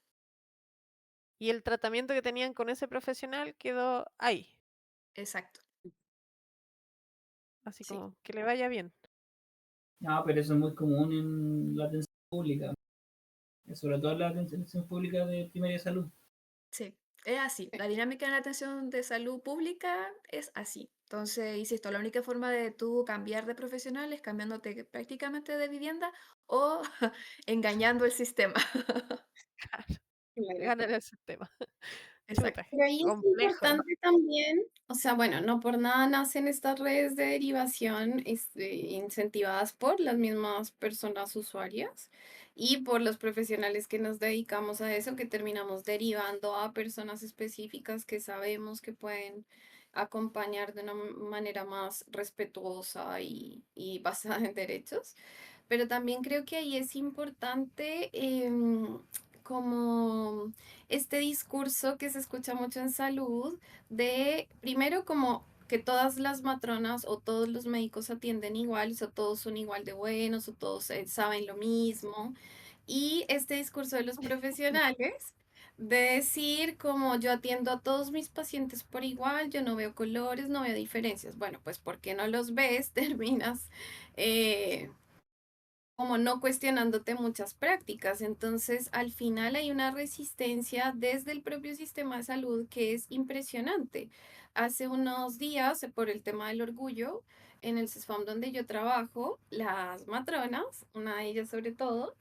y el tratamiento que tenían con ese profesional quedó ahí, Exacto. así Sí. como, que le vaya bien. No, pero eso es muy común en la atención pública, sobre todo en la atención pública de primaria salud. Sí, es así. La dinámica en la atención de salud pública es así. Entonces, insisto, la única forma de tú cambiar de profesional es cambiándote prácticamente de vivienda o engañando el sistema. Claro, Ganar claro. el sistema. Exacto. Chuta, Pero ahí es complejo. importante también, o sea, bueno, no por nada nacen estas redes de derivación incentivadas por las mismas personas usuarias y por los profesionales que nos dedicamos a eso, que terminamos derivando a personas específicas que sabemos que pueden acompañar de una manera más respetuosa y basada en derechos. Pero también creo que ahí es importante como este discurso que se escucha mucho en salud de, primero, como que todas las matronas o todos los médicos atienden igual, o todos son igual de buenos, o todos saben lo mismo. Y este discurso de los profesionales de decir como yo atiendo a todos mis pacientes por igual, yo no veo colores, no veo diferencias. Bueno, pues porque no los ves, terminas como no cuestionándote muchas prácticas. Entonces, al final hay una resistencia desde el propio sistema de salud que es impresionante. Hace unos días, por el tema del orgullo, en el CESFAM donde yo trabajo, las matronas, una de ellas sobre todo,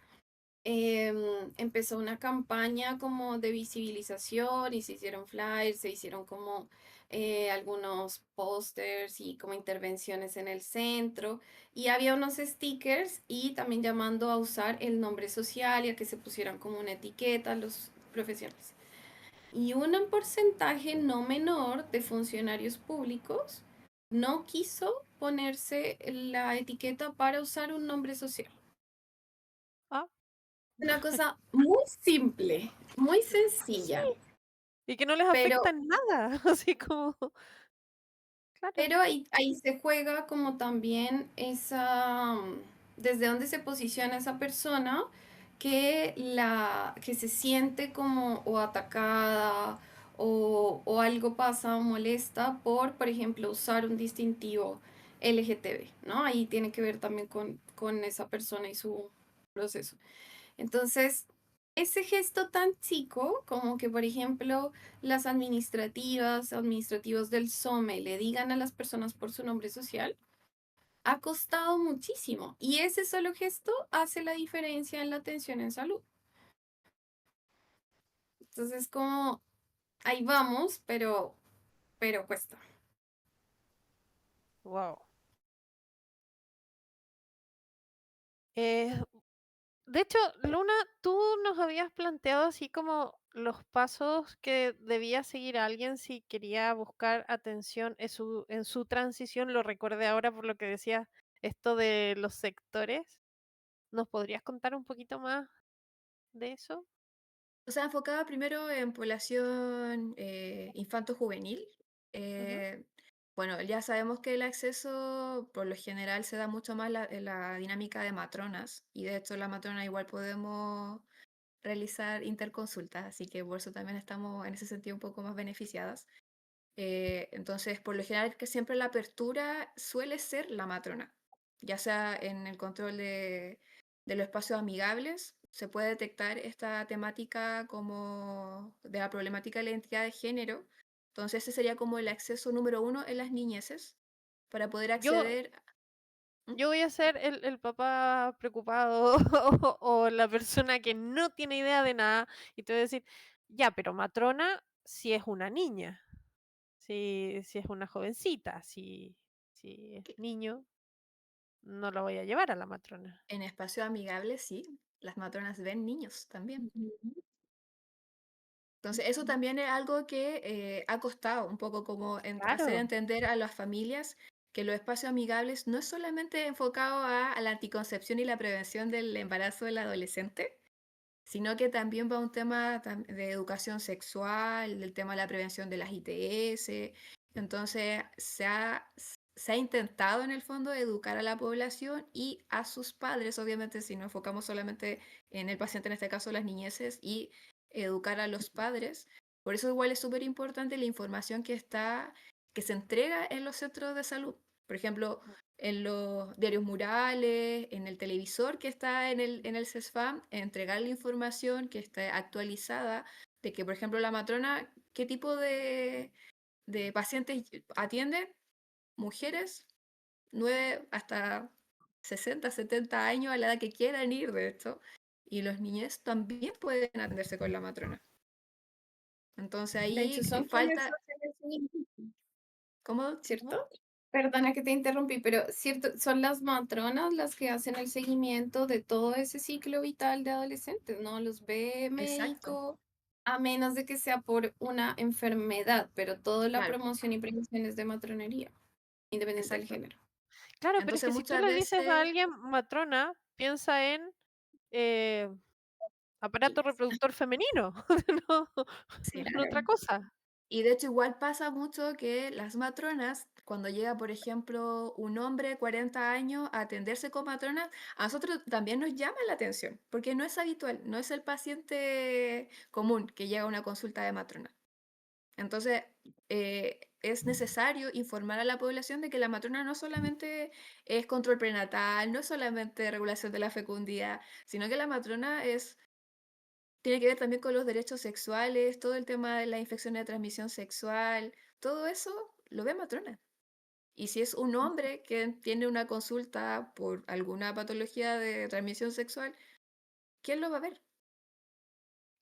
em, empezó una campaña como de visibilización y se hicieron flyers, se hicieron como algunos pósters y como intervenciones en el centro y había unos stickers y también llamando a usar el nombre social y a que se pusieran como una etiqueta a los profesionales. Y un porcentaje no menor de funcionarios públicos no quiso ponerse la etiqueta para usar un nombre social. Ah, Una cosa muy simple, muy sí. sencilla, Y que no les pero, afecta en nada, así como, claro. pero ahí se juega como también esa, desde dónde se posiciona esa persona que se siente como o atacada o algo pasa o molesta por ejemplo, usar un distintivo LGTB, ¿no? Ahí tiene que ver también con esa persona y su proceso. Entonces, ese gesto tan chico como que, por ejemplo, las administrativos del SOME le digan a las personas por su nombre social, ha costado muchísimo. Y ese solo gesto hace la diferencia en la atención en salud. Entonces, como ahí vamos, pero cuesta. Wow. De hecho, Luna, tú nos habías planteado así como los pasos que debía seguir alguien si quería buscar atención en su transición. Lo recordé ahora por lo que decía esto de los sectores. ¿Nos podrías contar un poquito más de eso? O sea, enfocaba primero en población infanto-juvenil. Ujú. Eh, bueno, ya sabemos que el acceso por lo general se da mucho más en la dinámica de matronas y de hecho la matrona igual podemos realizar interconsultas, así que por eso también estamos en ese sentido un poco más beneficiadas. Entonces, por lo general, que siempre la apertura suele ser la matrona, ya sea en el control de los espacios amigables, se puede detectar esta temática como de la problemática de la identidad de género. Entonces, ese sería como el acceso número uno en las niñeces para poder Yo, acceder. ¿Mm? yo voy a ser el papá preocupado o la persona que no tiene idea de nada y te voy a decir, ya, pero matrona si es una niña, si es una jovencita, si es Que niño, no lo voy a llevar a la matrona. En espacios amigables, sí, las matronas ven niños también. Ujú, Entonces, eso ujú. también es algo que ha costado un poco como hacer Claro, entender a las familias que los espacios amigables no es solamente enfocado a la anticoncepción y la prevención del embarazo del adolescente, sino que también va un tema de educación sexual, del tema de la prevención de las ITS. Entonces, se ha intentado en el fondo educar a la población y a sus padres, obviamente, si nos enfocamos solamente en el paciente, en este caso las niñeces, y educar a los padres. Por eso igual es súper importante la información que se entrega en los centros de salud. Por ejemplo, en los diarios murales, en el televisor que está en el CESFAM, entregar la información que esté actualizada de que, por ejemplo, la matrona, qué tipo de pacientes atiende, mujeres, 9 hasta 60, 70 años, a la edad que quieran ir, de hecho, y los niños también pueden atenderse con la matrona. Entonces De ahí hecho, son quienes falta, hacen el seguimiento, ¿cómo? ¿Cómo? ¿cierto? Perdona que te interrumpí, pero cierto, son las matronas las que hacen el seguimiento de todo ese ciclo vital de adolescentes, ¿no? Los ve Exacto, médico, a menos de que sea por una enfermedad, pero toda la claro, promoción y prevención es de matronería, independiente del exacto. género. claro, pero es Entonces que si tú muchas le dices a veces, alguien matrona, piensa en eh, aparato Ellas. reproductor femenino, no, sí. no otra Claro. cosa. Y de hecho igual pasa mucho que las matronas, cuando llega, por ejemplo, un hombre de 40 años a atenderse con matronas, a nosotros también nos llama la atención, porque no es habitual, no es el paciente común que llega a una consulta de matrona. Entonces, es necesario informar a la población de que la matrona no solamente es control prenatal, no es solamente regulación de la fecundidad, sino que la matrona tiene que ver también con los derechos sexuales, todo el tema de la infección de transmisión sexual, todo eso lo ve matrona. Y si es un hombre que tiene una consulta por alguna patología de transmisión sexual, ¿quién lo va a ver?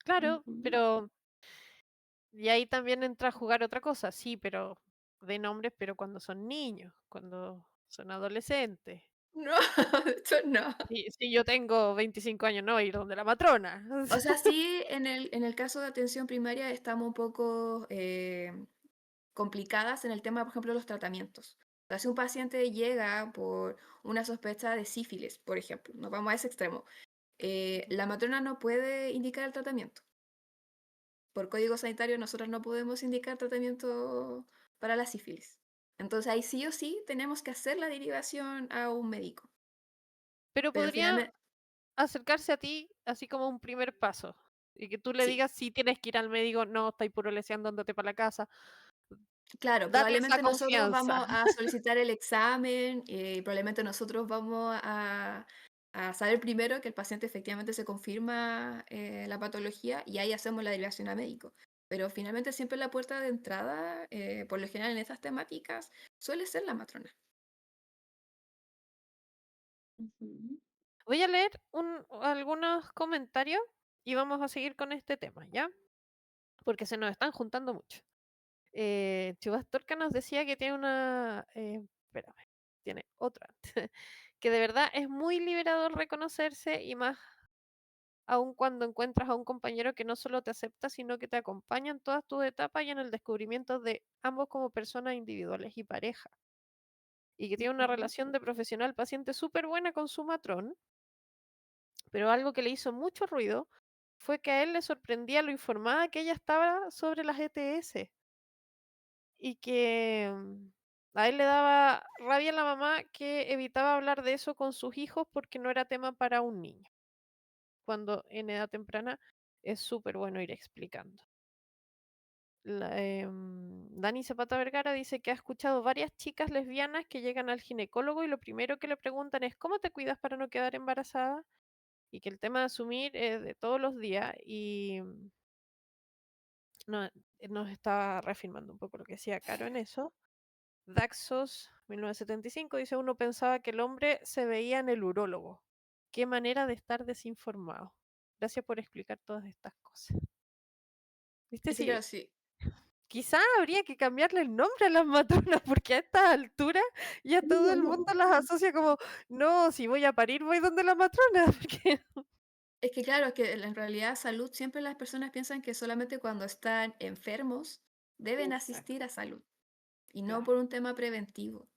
Claro, Ujú. pero y ahí también entra a jugar otra cosa, sí, pero de nombres, pero cuando son niños, cuando son adolescentes. No, eso no. Si yo tengo 25 años, no voy a ir donde la matrona. O sea, sí, en el caso de atención primaria estamos un poco complicadas en el tema, por ejemplo, de los tratamientos. O sea, si un paciente llega por una sospecha de sífilis, por ejemplo, nos vamos a ese extremo, la matrona no puede indicar el tratamiento. Por código sanitario nosotros no podemos indicar tratamiento para la sífilis. Entonces ahí sí o sí tenemos que hacer la derivación a un médico. Pero Pero podría finalmente, acercarse a ti así como un primer paso. Y que tú le sí, digas si tienes que ir al médico, no, estáis puro leseando, andate para la casa. claro, Darle esa probablemente nosotros confianza. vamos a solicitar el examen, probablemente nosotros vamos a saber primero que el paciente efectivamente se confirma la patología y ahí hacemos la derivación a médico. Pero finalmente siempre la puerta de entrada, por lo general en estas temáticas, suele ser la matrona. Ujú. Voy a leer algunos comentarios y vamos a seguir con este tema, ¿ya? Porque se nos están juntando mucho. Chubastorca nos decía que tiene espérame, tiene otra. Que de verdad es muy liberador reconocerse y más aún cuando encuentras a un compañero que no solo te acepta, sino que te acompaña en todas tus etapas y en el descubrimiento de ambos como personas individuales y pareja. Y que tiene una Ujú. relación de profesional-paciente súper buena con su matrón, pero algo que le hizo mucho ruido fue que a él le sorprendía lo informada que ella estaba sobre las ETS y que a él le daba rabia a la mamá que evitaba hablar de eso con sus hijos porque no era tema para un niño, cuando en edad temprana es súper bueno ir explicando. Dani Zapata Vergara dice que ha escuchado varias chicas lesbianas que llegan al ginecólogo y lo primero que le preguntan es ¿cómo te cuidas para no quedar embarazada? Y que el tema de asumir es de todos los días y no- nos está reafirmando un poco lo que decía Caro en eso. Daxos 1975 dice, uno pensaba que el hombre se veía en el urólogo. Qué manera de estar desinformado. Gracias por explicar todas estas cosas. ¿Viste? Sí, Sí, claro, sí. quizá habría que cambiarle el nombre a las matronas porque a esta altura ya todo el mundo las asocia como, no, si voy a parir voy donde la matrona. Porque Es que claro, es que en realidad salud siempre las personas piensan que solamente cuando están enfermos deben Exacto, asistir a salud y no claro. por un tema preventivo.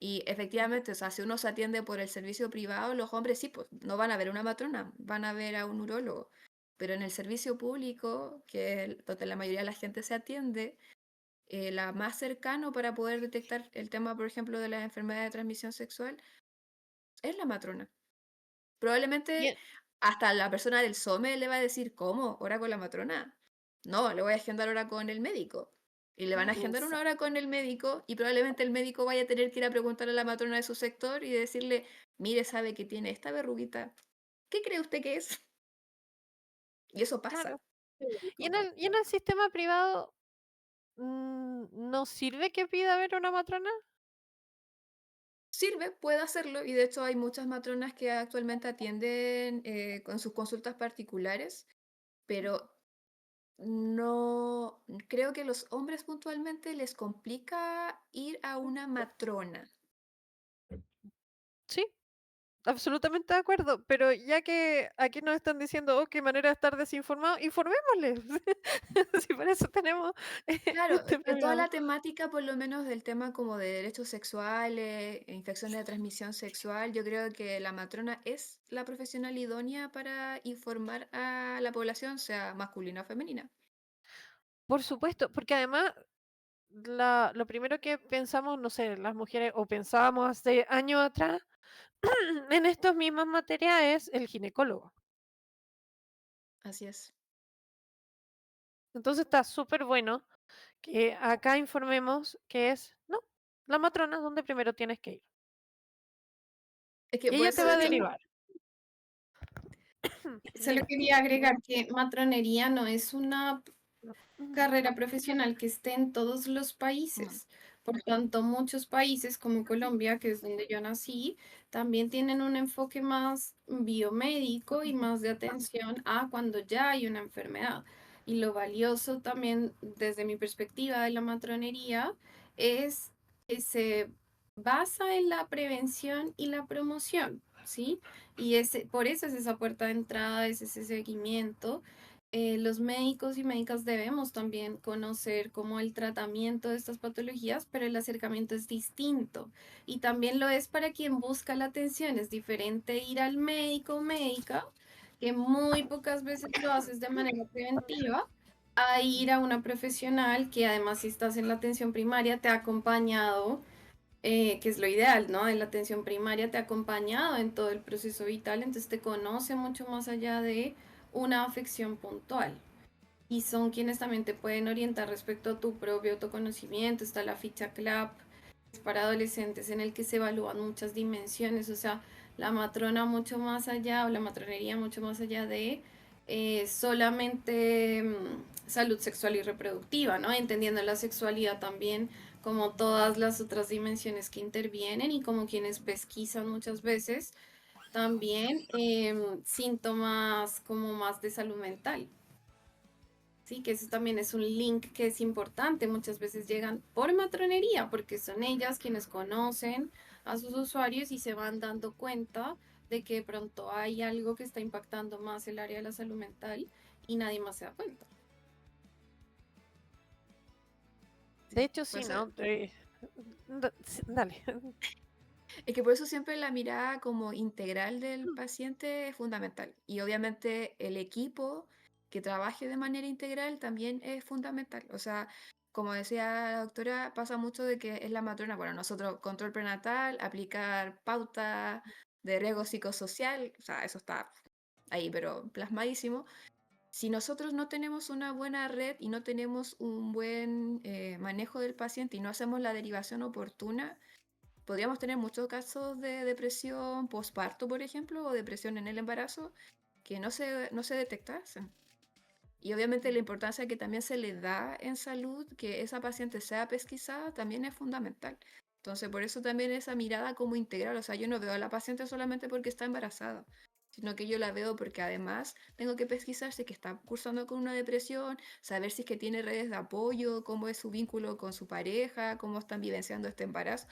Y efectivamente, o sea, si uno se atiende por el servicio privado, los hombres sí, pues no van a ver a una matrona, van a ver a un urólogo. Pero en el servicio público, que es donde la mayoría de la gente se atiende, la más cercano para poder detectar el tema, por ejemplo, de las enfermedades de transmisión sexual, es la matrona. Probablemente bien, hasta la persona del SOME le va a decir, ¿cómo? ¿Hora con la matrona? No, le voy a agendar hora con el médico. Y le van a agendar una hora Exacto. con el médico y probablemente el médico vaya a tener que ir a preguntarle a la matrona de su sector y decirle, mire, sabe que tiene esta verruguita. ¿Qué cree usted que es? Y eso pasa. claro. Sí, Y en el sistema privado, ¿no sirve que pida ver a una matrona? Sirve, puede hacerlo y de hecho hay muchas matronas que actualmente atienden con sus consultas particulares, pero no, creo que los hombres puntualmente les complica ir a una matrona. Sí, absolutamente de acuerdo, pero ya que aquí nos están diciendo, oh, qué manera de estar desinformado, informémosles. Si por eso tenemos Claro, este de toda programa. la temática, por lo menos del tema como de derechos sexuales, infecciones de transmisión sexual, yo creo que la matrona es la profesional idónea para informar a la población, sea masculina o femenina. Por supuesto, porque además lo primero que pensamos, no sé, las mujeres, o pensábamos hace años atrás, en estas mismas materias es el ginecólogo. Así es. Entonces está súper bueno Que acá informemos que es, no, la matrona es donde primero tienes que ir. Es que Y por ella te eso va a digo, derivar. Solo Dime. quería agregar que matronería no es una Ujú. carrera profesional que esté en todos los no, países. Por tanto, muchos países como Colombia, que es donde yo nací, también tienen un enfoque más biomédico y más de atención a cuando ya hay una enfermedad. Y lo valioso también, desde mi perspectiva de la matronería, es que se basa en la prevención y la promoción, ¿sí? Y por eso es esa puerta de entrada, es ese seguimiento. Los médicos y médicas debemos también conocer cómo el tratamiento de estas patologías, pero el acercamiento es distinto. Y también lo es para quien busca la atención. Es diferente ir al médico o médica, que muy pocas veces lo haces de manera preventiva, a ir a una profesional que además si estás en la atención primaria te ha acompañado, que es lo ideal, ¿no? En la atención primaria te ha acompañado en todo el proceso vital, entonces te conoce mucho más allá de una afección puntual. Y son quienes también te pueden orientar respecto a tu propio autoconocimiento. Está la ficha CLAP, es para adolescentes en el que se evalúan muchas dimensiones, o sea, la matrona mucho más allá, o la matronería mucho más allá de solamente salud sexual y reproductiva, ¿no? Entendiendo la sexualidad también como todas las otras dimensiones que intervienen y como quienes pesquisan muchas veces también síntomas como más de salud mental. Sí, que eso también es un link que es importante. Muchas veces llegan por matronería, porque son ellas quienes conocen a sus usuarios y se van dando cuenta de que de pronto hay algo que está impactando más el área de la salud mental y nadie más se da cuenta. De sí, hecho, por sí, eso, ¿no? Sí, dale. es que por eso siempre la mirada como integral del paciente es fundamental. Y obviamente el equipo que trabaje de manera integral también es fundamental. O sea, como decía la doctora, pasa mucho de que es la matrona, bueno, nosotros control prenatal, aplicar pauta de riesgo psicosocial, o sea, eso está ahí, pero plasmadísimo. Si nosotros no tenemos una buena red y no tenemos un buen manejo del paciente y no hacemos la derivación oportuna, podríamos tener muchos casos de depresión postparto, por ejemplo, o depresión en el embarazo, que no se detectasen. Y obviamente la importancia que también se le da en salud, que esa paciente sea pesquisada, también es fundamental. Entonces, por eso también esa mirada como integral, o sea, yo no veo a la paciente solamente porque está embarazada, sino que yo la veo porque además tengo que pesquisar si es que está cursando con una depresión, saber si es que tiene redes de apoyo, cómo es su vínculo con su pareja, cómo están vivenciando este embarazo.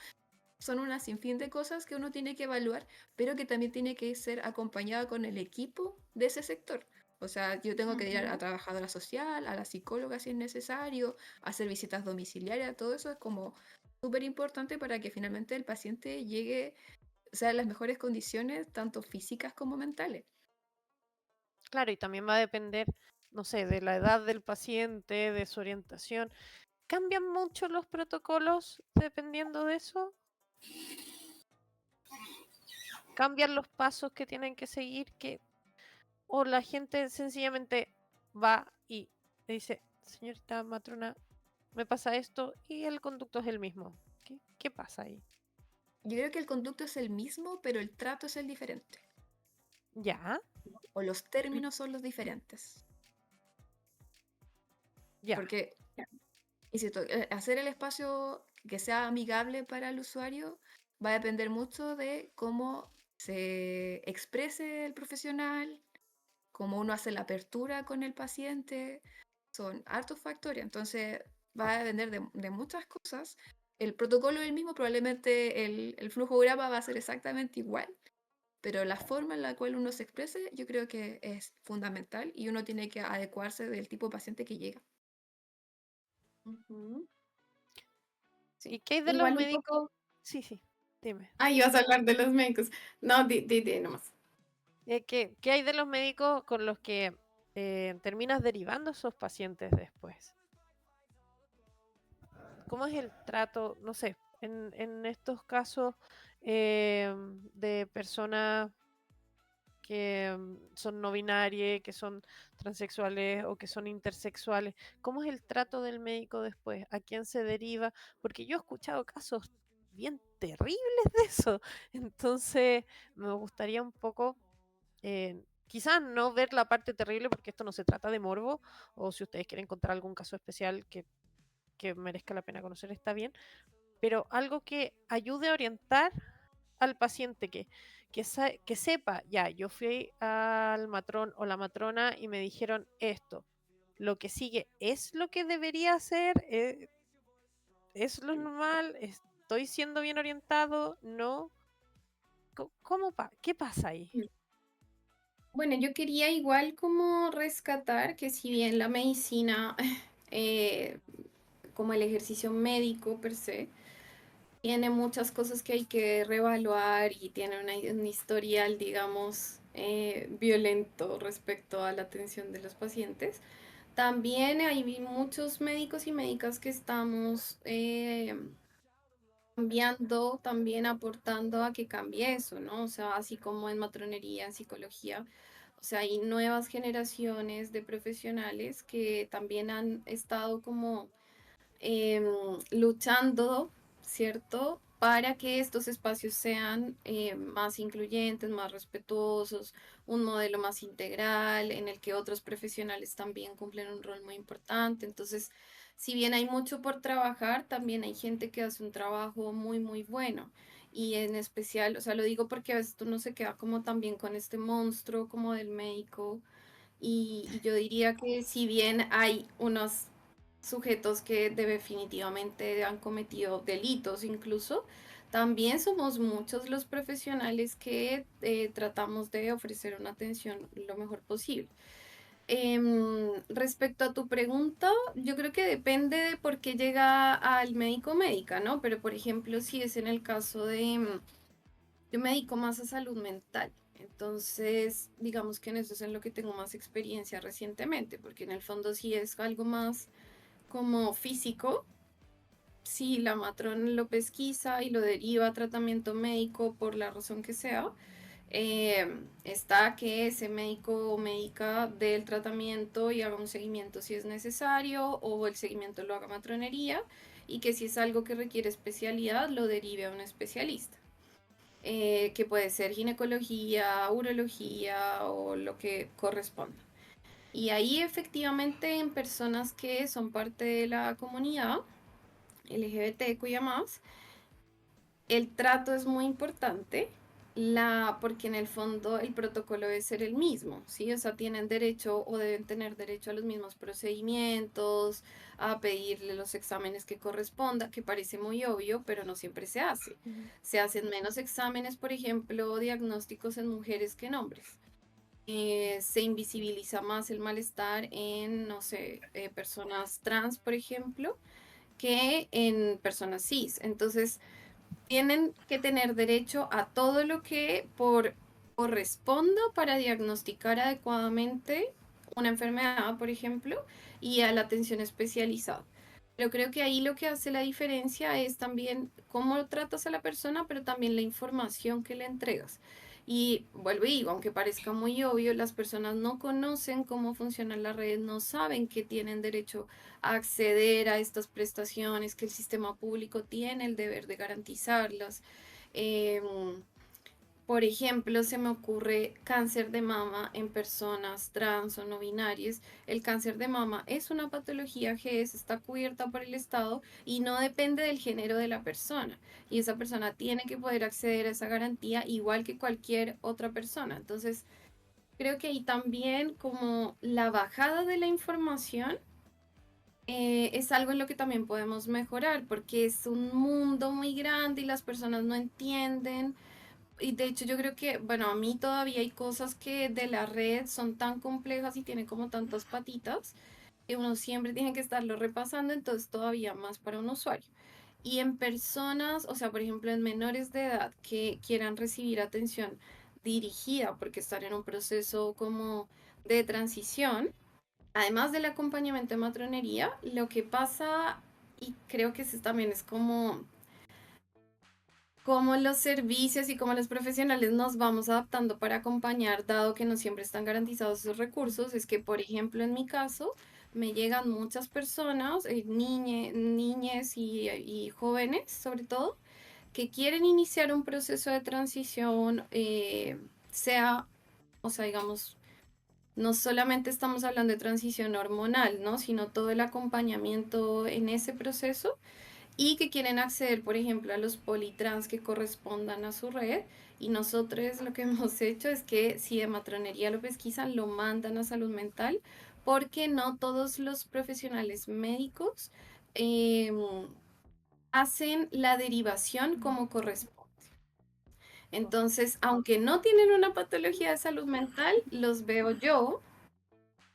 Son una sinfín de cosas que uno tiene que evaluar, pero que también tiene que ser acompañado con el equipo de ese sector. O sea, yo tengo que ir a Ujú. trabajadora social, a la psicóloga si es necesario, hacer visitas domiciliarias, todo eso es como súper importante para que finalmente el paciente llegue, o sea, en las mejores condiciones, tanto físicas como mentales. Claro, y también va a depender, no sé, de la edad del paciente, de su orientación. ¿Cambian mucho los protocolos dependiendo de eso? ¿Cambian los pasos que tienen que seguir? ¿O la gente sencillamente va y le dice, señorita matrona, me pasa esto y el conducto es el mismo? ¿Qué pasa ahí? Yo creo que el conducto es el mismo, pero el trato es el diferente, Ya, o los términos son los diferentes. ya, Porque insisto, hacer el espacio que sea amigable para el usuario va a depender mucho de cómo se exprese el profesional, cómo uno hace la apertura con el paciente. Son hartos factores, entonces va a depender de muchas cosas. El protocolo es el mismo, probablemente el flujograma va a ser exactamente igual, pero la forma en la cual uno se exprese yo creo que es fundamental y uno tiene que adecuarse del tipo de paciente que llega. Ujú. ¿y Sí. qué hay de los Igual un médicos? poco. Sí, sí, dime. Ah, ibas a hablar de los médicos. No, di nomás. ¿Qué hay de los médicos con los que terminas derivando a esos pacientes después? ¿Cómo es el trato, no sé, en estos casos de personas que son no binarias, que son transexuales o que son intersexuales? ¿Cómo es el trato del médico después? ¿A quién se deriva? Porque yo he escuchado casos bien terribles de eso. Entonces, me gustaría un poco, quizás no ver la parte terrible, porque esto no se trata de morbo, o si ustedes quieren encontrar algún caso especial que merezca la pena conocer, está bien, pero algo que ayude a orientar al paciente, que sepa, ya, yo fui al matrón o la matrona y me dijeron esto. Lo que sigue es lo que debería hacer, es lo normal, estoy siendo bien orientado, no. ¿Qué pasa ahí? Bueno, yo quería igual como rescatar que si bien la medicina, eh, como el ejercicio médico per se, tiene muchas cosas que hay que reevaluar y tiene un historial, digamos, violento respecto a la atención de los pacientes. También hay muchos médicos y médicas que estamos cambiando, también aportando a que cambie eso, ¿no? O sea, así como en matronería, en psicología, o sea, hay nuevas generaciones de profesionales que también han estado como em, luchando, ¿cierto? Para que estos espacios sean más incluyentes, más respetuosos, un modelo más integral, en el que otros profesionales también cumplen un rol muy importante. Entonces, si bien hay mucho por trabajar, también hay gente que hace un trabajo muy, muy bueno. Y en especial, o sea, lo digo porque a veces uno se queda como también con este monstruo como del médico y yo diría que si bien hay unos sujetos que definitivamente han cometido delitos incluso, también somos muchos los profesionales que tratamos de ofrecer una atención lo mejor posible. Respecto a tu pregunta, yo creo que depende de por qué llega al médico o médica, ¿no? Pero por ejemplo, si es en el caso yo me dedico más a salud mental. Entonces, digamos que en eso es en lo que tengo más experiencia recientemente, porque en el fondo sí es algo más como físico. Si la matrona lo pesquisa y lo deriva a tratamiento médico por la razón que sea, está que ese médico o médica dé el tratamiento y haga un seguimiento si es necesario, o el seguimiento lo haga matronería, y que si es algo que requiere especialidad, lo derive a un especialista, que puede ser ginecología, urología o lo que corresponda. Y ahí efectivamente en personas que son parte de la comunidad LGBTQIA+, el trato es muy importante, porque en el fondo el protocolo debe ser el mismo, ¿sí? O sea, tienen derecho o deben tener derecho a los mismos procedimientos, a pedirle los exámenes que corresponda, que parece muy obvio, pero no siempre se hace. Se hacen menos exámenes, por ejemplo, diagnósticos en mujeres que en hombres. Se invisibiliza más el malestar en, no sé, personas trans, por ejemplo, que en personas cis. Entonces, tienen que tener derecho a todo lo que corresponda para diagnosticar adecuadamente una enfermedad, por ejemplo, y a la atención especializada. Pero creo que ahí lo que hace la diferencia es también cómo tratas a la persona, pero también la información que le entregas. Y vuelvo y digo, aunque parezca muy obvio, las personas no conocen cómo funciona la red, no saben que tienen derecho a acceder a estas prestaciones, que el sistema público tiene el deber de garantizarlas. Em, por ejemplo, se me ocurre cáncer de mama en personas trans o no binarias. El cáncer de mama es una patología que está cubierta por el Estado y no depende del género de la persona. Y esa persona tiene que poder acceder a esa garantía igual que cualquier otra persona. Entonces, creo que ahí también como la bajada de la información es algo en lo que también podemos mejorar, porque es un mundo muy grande y las personas no entienden. Y de hecho yo creo que, bueno, a mí todavía hay cosas que de la red son tan complejas y tienen como tantas patitas que uno siempre tiene que estarlo repasando, entonces todavía más para un usuario. Y en personas, o sea, por ejemplo, en menores de edad que quieran recibir atención dirigida porque están en un proceso como de transición, además del acompañamiento de matronería, lo que pasa, y creo que también es como cómo los servicios y cómo los profesionales nos vamos adaptando para acompañar, dado que no siempre están garantizados esos recursos, es que, por ejemplo, en mi caso, me llegan muchas personas, niñes y jóvenes, sobre todo, que quieren iniciar un proceso de transición, sea, o sea, digamos, no solamente estamos hablando de transición hormonal, ¿no? Sino todo el acompañamiento en ese proceso y que quieren acceder, por ejemplo, a los politrans que correspondan a su red. Y nosotros lo que hemos hecho es que si de matronería lo pesquisan, lo mandan a salud mental, porque no todos los profesionales médicos em, hacen la derivación como corresponde. Entonces, aunque no tienen una patología de salud mental, los veo yo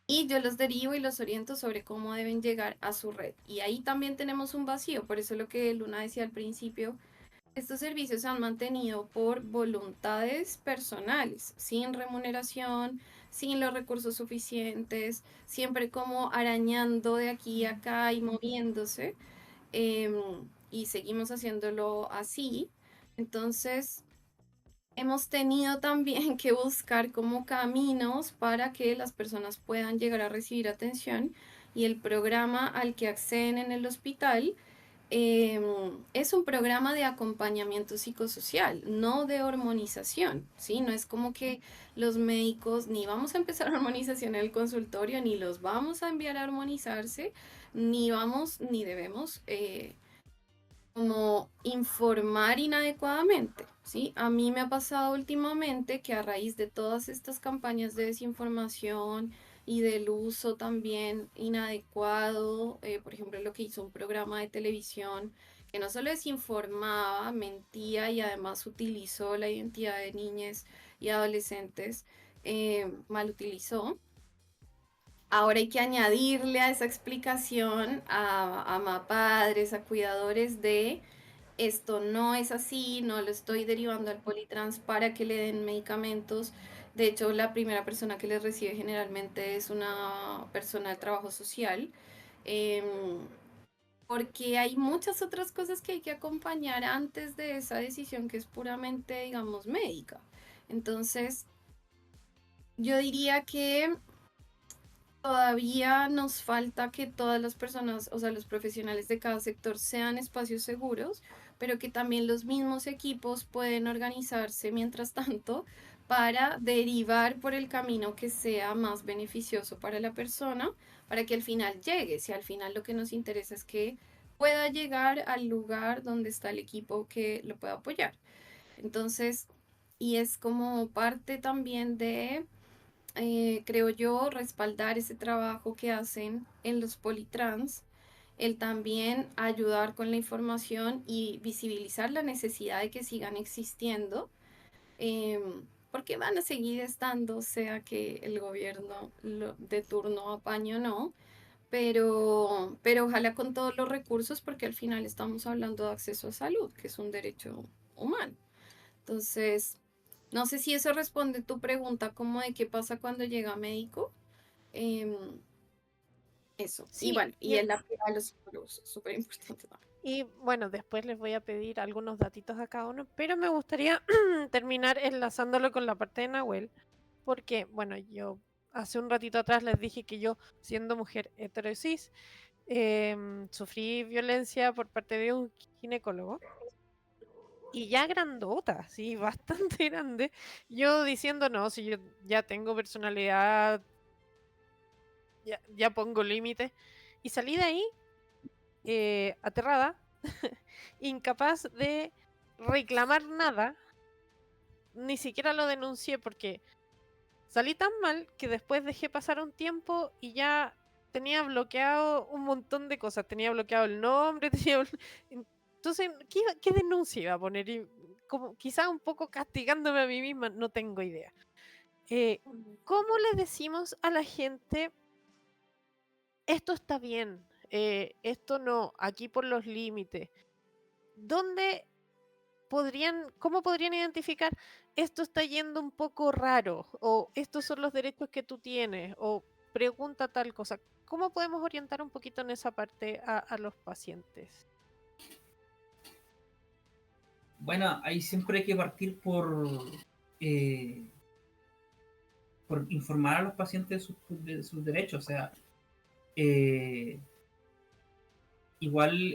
y yo los derivo y los oriento sobre cómo deben llegar a su red. Y ahí también tenemos un vacío, por eso lo que Luna decía al principio, estos servicios se han mantenido por voluntades personales, sin remuneración, sin los recursos suficientes, siempre como arañando de aquí a acá y moviéndose, em, y seguimos haciéndolo así. Entonces, hemos tenido también que buscar como caminos para que las personas puedan llegar a recibir atención y el programa al que acceden en el hospital em, es un programa de acompañamiento psicosocial, no de hormonización, ¿sí? No es como que los médicos ni vamos a empezar hormonización en el consultorio, ni los vamos a enviar a hormonizarse, ni vamos, ni debemos como informar inadecuadamente, ¿sí? A mí me ha pasado últimamente que a raíz de todas estas campañas de desinformación y del uso también inadecuado, por ejemplo, lo que hizo un programa de televisión que no solo desinformaba, mentía y además utilizó la identidad de niñas y adolescentes, mal utilizó. Ahora hay que añadirle a esa explicación a padres, a cuidadores de esto no es así, no lo estoy derivando al Politrans para que le den medicamentos. De hecho, la primera persona que les recibe generalmente es una persona de trabajo social, em, porque hay muchas otras cosas que hay que acompañar antes de esa decisión que es puramente, digamos, médica. Entonces, yo diría que todavía nos falta que todas las personas, o sea, los profesionales de cada sector sean espacios seguros, pero que también los mismos equipos pueden organizarse mientras tanto para derivar por el camino que sea más beneficioso para la persona, para que al final llegue. Si al final lo que nos interesa es que pueda llegar al lugar donde está el equipo que lo pueda apoyar. Entonces, y es como parte también de creo yo, respaldar ese trabajo que hacen en los politrans, el también ayudar con la información y visibilizar la necesidad de que sigan existiendo, porque van a seguir estando, sea que el gobierno de turno apañe o no, pero ojalá con todos los recursos, porque al final estamos hablando de acceso a salud, que es un derecho humano. Entonces, no sé si eso responde tu pregunta como de qué pasa cuando llega médico. Em, eso. Y Sí, bueno, y el apoyo a los psicólogos, súper importante también. y bueno, después les voy a pedir algunos datitos a cada uno, pero me gustaría terminar enlazándolo con la parte de Nahuel, porque, bueno, yo hace un ratito atrás les dije que yo, siendo mujer heterosis, sufrí violencia por parte de un ginecólogo, y ya grandota, sí, bastante grande, yo diciendo, no, si yo ya tengo personalidad, ya pongo límites, y salí de ahí aterrada, incapaz de reclamar nada, ni siquiera lo denuncié porque salí tan mal que después dejé pasar un tiempo y ya tenía bloqueado un montón de cosas, tenía bloqueado el nombre, entonces, ¿qué denuncia iba a poner? Y como, quizá un poco castigándome a mí misma, no tengo idea. ¿Cómo le decimos a la gente esto está bien, esto no, aquí por los límites? ¿Cómo podrían identificar esto está yendo un poco raro? O estos son los derechos que tú tienes, o pregunta tal cosa. ¿Cómo podemos orientar un poquito en esa parte a los pacientes? Bueno, ahí siempre hay que partir eh, por informar a los pacientes de sus derechos. O sea, eh, igual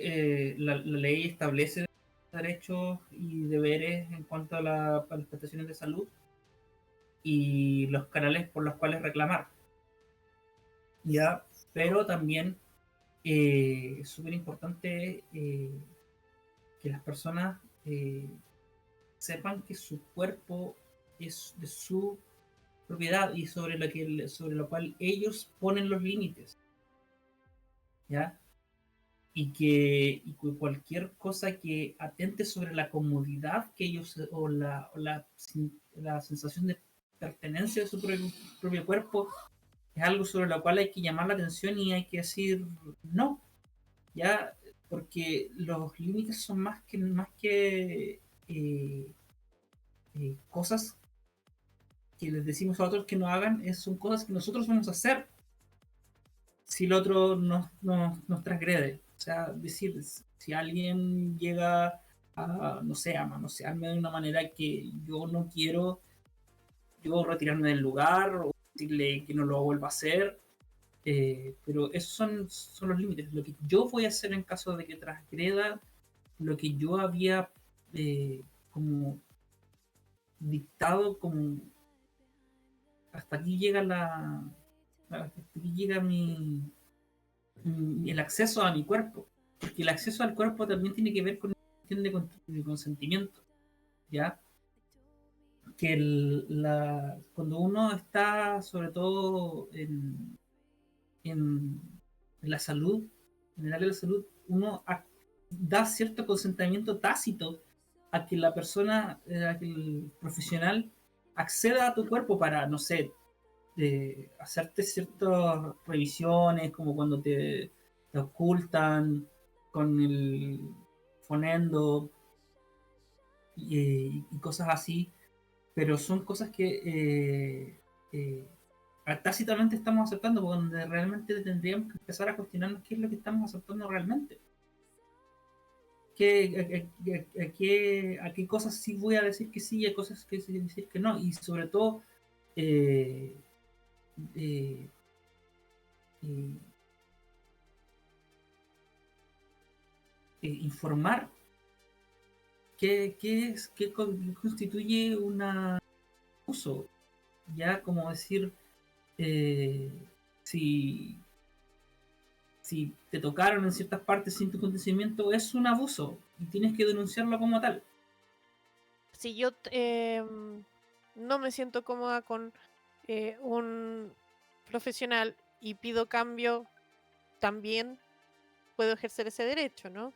la ley establece derechos y deberes en cuanto a las prestaciones de salud y los canales por los cuales reclamar, ¿ya? Pero también es súper importante que las personas sepan que su cuerpo es de su propiedad y sobre lo cual ellos ponen los límites, ¿ya? Y que cualquier cosa que atente sobre la comodidad que ellos o la sensación de pertenencia de su propio cuerpo es algo sobre lo cual hay que llamar la atención y hay que decir no, ya, porque los límites son más que cosas que les decimos a otros que no hagan, son cosas que nosotros vamos a hacer si el otro nos transgrede. O sea, decir, si alguien llega a, no sé, a manosearme de una manera que yo no quiero, yo retirarme del lugar o decirle que no lo vuelva a hacer. Pero esos son los límites. Lo que yo voy a hacer en caso de que transgreda lo que yo había como dictado, como hasta aquí llega hasta aquí llega el acceso a mi cuerpo. Porque el acceso al cuerpo también tiene que ver con una cuestión de consentimiento, ¿ya? Que cuando uno está, sobre todo en la salud, en el área de la salud, uno da cierto consentimiento tácito a que la persona, a que el profesional acceda a tu cuerpo para, no sé, hacerte ciertas revisiones, como cuando te ocultan con el fonendo y cosas así, pero son cosas que tácitamente estamos aceptando, donde realmente tendríamos que empezar a cuestionarnos qué es lo que estamos aceptando realmente. A qué cosas sí voy a decir que sí y a cosas que sí decir que no. Y sobre todo, eh, eh, eh, informar qué constituye un abuso. Ya como decir, eh, si si te tocaron en ciertas partes sin tu consentimiento, es un abuso y tienes que denunciarlo como tal. Si yo no me siento cómoda con un profesional y pido cambio, también puedo ejercer ese derecho, ¿no?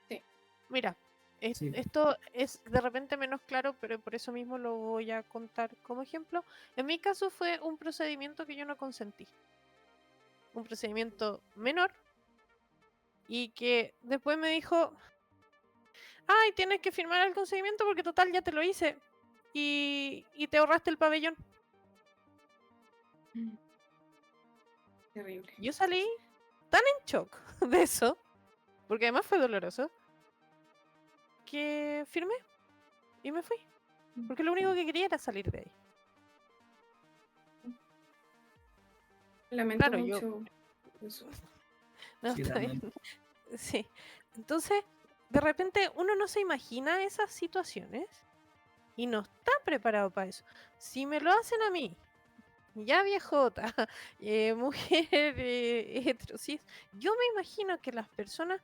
Sí. Mira, Sí. esto es de repente menos claro, pero por eso mismo lo voy a contar como ejemplo. En mi caso fue un procedimiento que yo no consentí. Un procedimiento menor y que después me dijo, ay, tienes que firmar el consentimiento porque total ya te lo hice y te ahorraste el pabellón. Terrible. Yo salí tan en shock de eso, porque además fue doloroso, que firmé y me fui. Porque lo único que quería era salir de ahí. Lamento Claro, yo... mucho eso. No, Sí, está bien. también. Sí. Entonces, de repente uno no se imagina esas situaciones y no está preparado para eso. Si me lo hacen a mí, ya viejota, mujer heterosis, yo me imagino que las personas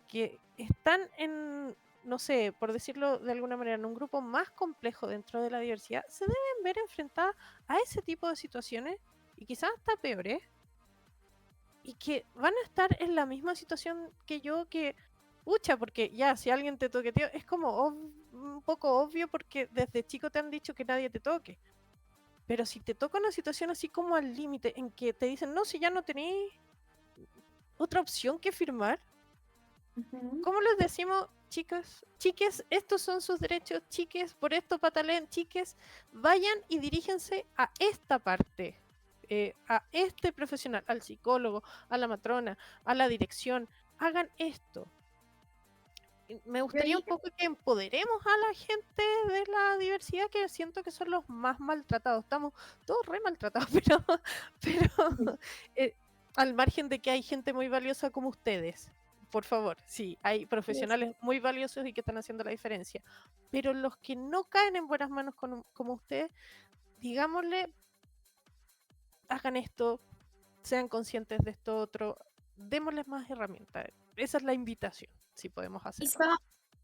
que están en, no sé, por decirlo de alguna manera, en un grupo más complejo dentro de la diversidad, se deben ver enfrentadas a ese tipo de situaciones y quizás hasta peores, y que van a estar en la misma situación que yo, que, pucha, porque ya, si alguien te toqueteó, es como un poco obvio porque desde chico te han dicho que nadie te toque. Pero si te toca una situación así como al límite, en que te dicen, no, si ya no tenéis otra opción que firmar, Ujú. ¿cómo les decimos, chicas? Chiques, estos son sus derechos, chiques, por esto patalén, chiques, vayan y diríjense a esta parte, a este profesional, al psicólogo, a la matrona, a la dirección, hagan esto. Me Yo gustaría ahí un poco que empoderemos a la gente de la diversidad, que siento que son los más maltratados. Estamos todos re maltratados, pero eh, al margen de que hay gente muy valiosa como ustedes. Por favor, sí, hay profesionales muy valiosos y que están haciendo la diferencia. Pero los que no caen en buenas manos como ustedes, digámosle, hagan esto, sean conscientes de esto otro, démosles más herramientas. Esa es la invitación, si podemos hacerlo. quizá,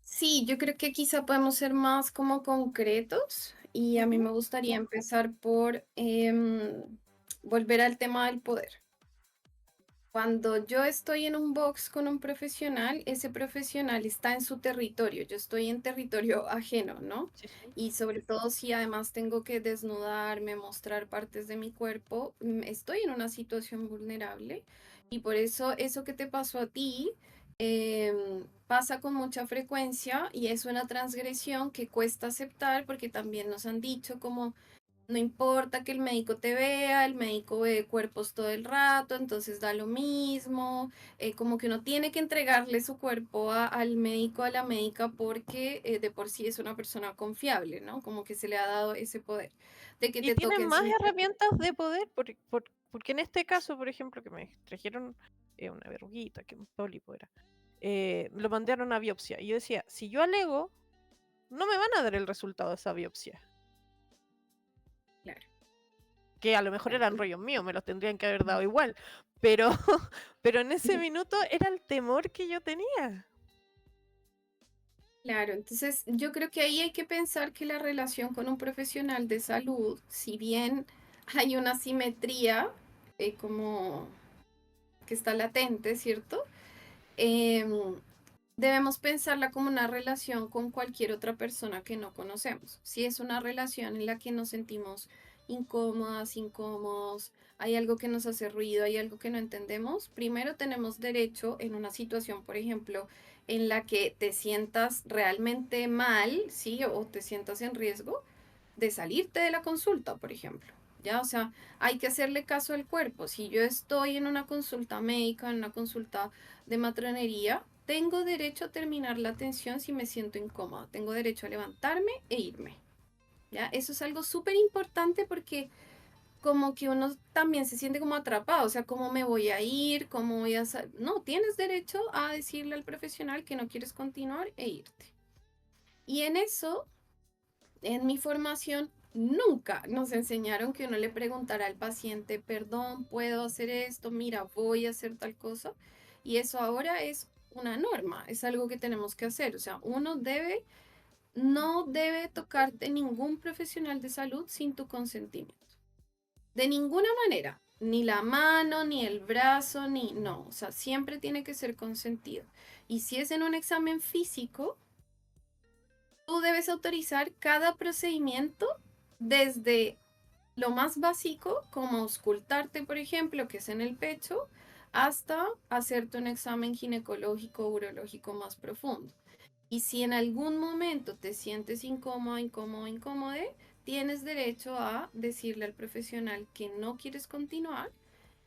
sí, yo creo que quizá podemos ser más como concretos y a mí Ujú. me gustaría empezar por volver al tema del poder. Cuando yo estoy en un box con un profesional, ese profesional está en su territorio, yo estoy en territorio ajeno, ¿no? Sí, sí. Y sobre todo si además tengo que desnudarme, mostrar partes de mi cuerpo, estoy en una situación vulnerable y por eso que te pasó a ti pasa con mucha frecuencia y es una transgresión que cuesta aceptar porque también nos han dicho como no importa que el médico te vea, el médico ve cuerpos todo el rato, entonces da lo mismo, como que uno tiene que entregarle su cuerpo al médico, a la médica, porque de por sí es una persona confiable, ¿no? Como que se le ha dado ese poder de que Y te tienen toquen más sin... herramientas de poder, porque en este caso, por ejemplo, que me trajeron una verruguita, que un pólipo era, lo mandaron a biopsia. Y yo decía, si yo alego, no me van a dar el resultado de esa biopsia. Claro, Que a lo mejor claro. eran rollos míos, me los tendrían que haber dado igual. Pero, pero en ese minuto era el temor que yo tenía. Claro, entonces yo creo que ahí hay que pensar que la relación con un profesional de salud, si bien hay una simetría como que está latente, ¿cierto? Em, debemos pensarla como una relación con cualquier otra persona que no conocemos. Si es una relación en la que nos sentimos incómodas, incómodos, hay algo que nos hace ruido, hay algo que no entendemos, primero tenemos derecho en una situación, por ejemplo, en la que te sientas realmente mal, ¿sí? O te sientas en riesgo de salirte de la consulta, por ejemplo. ¿Ya? O sea, hay que hacerle caso al cuerpo. Si yo estoy en una consulta médica, en una consulta de matronería, tengo derecho a terminar la atención si me siento incómoda. Tengo derecho a levantarme e irme. ¿Ya? Eso es algo súper importante porque como que uno también se siente como atrapado, o sea, ¿cómo me voy a ir? ¿Cómo voy a No, tienes derecho a decirle al profesional que no quieres continuar e irte. Y en eso, en mi formación, nunca nos enseñaron que uno le preguntara al paciente, perdón, ¿puedo hacer esto? Mira, voy a hacer tal cosa. Y eso ahora es una norma, es algo que tenemos que hacer. O sea, no debe tocarte ningún profesional de salud sin tu consentimiento. De ninguna manera, ni la mano, ni el brazo, ni no. O sea, siempre tiene que ser consentido. Y si es en un examen físico, tú debes autorizar cada procedimiento desde lo más básico, como auscultarte, por ejemplo, que es en el pecho, hasta hacerte un examen ginecológico o urológico más profundo. Y si en algún momento te sientes incómodo, incómodo, incómodo, tienes derecho a decirle al profesional que no quieres continuar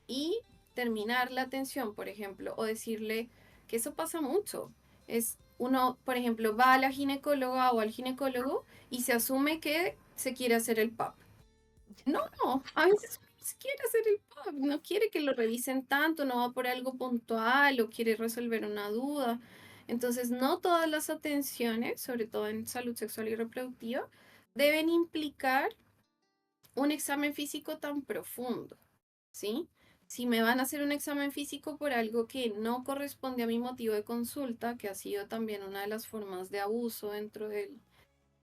y terminar la atención, por ejemplo, o decirle que eso pasa mucho. Es uno, por ejemplo, va a la ginecóloga o al ginecólogo y se asume que se quiere hacer el PAP. No, a veces no se quiere hacer el PAP, no quiere que lo revisen tanto, no va por algo puntual o quiere resolver una duda. Entonces, no todas las atenciones, sobre todo en salud sexual y reproductiva, deben implicar un examen físico tan profundo, ¿sí? Si me van a hacer un examen físico por algo que no corresponde a mi motivo de consulta, que ha sido también una de las formas de abuso dentro de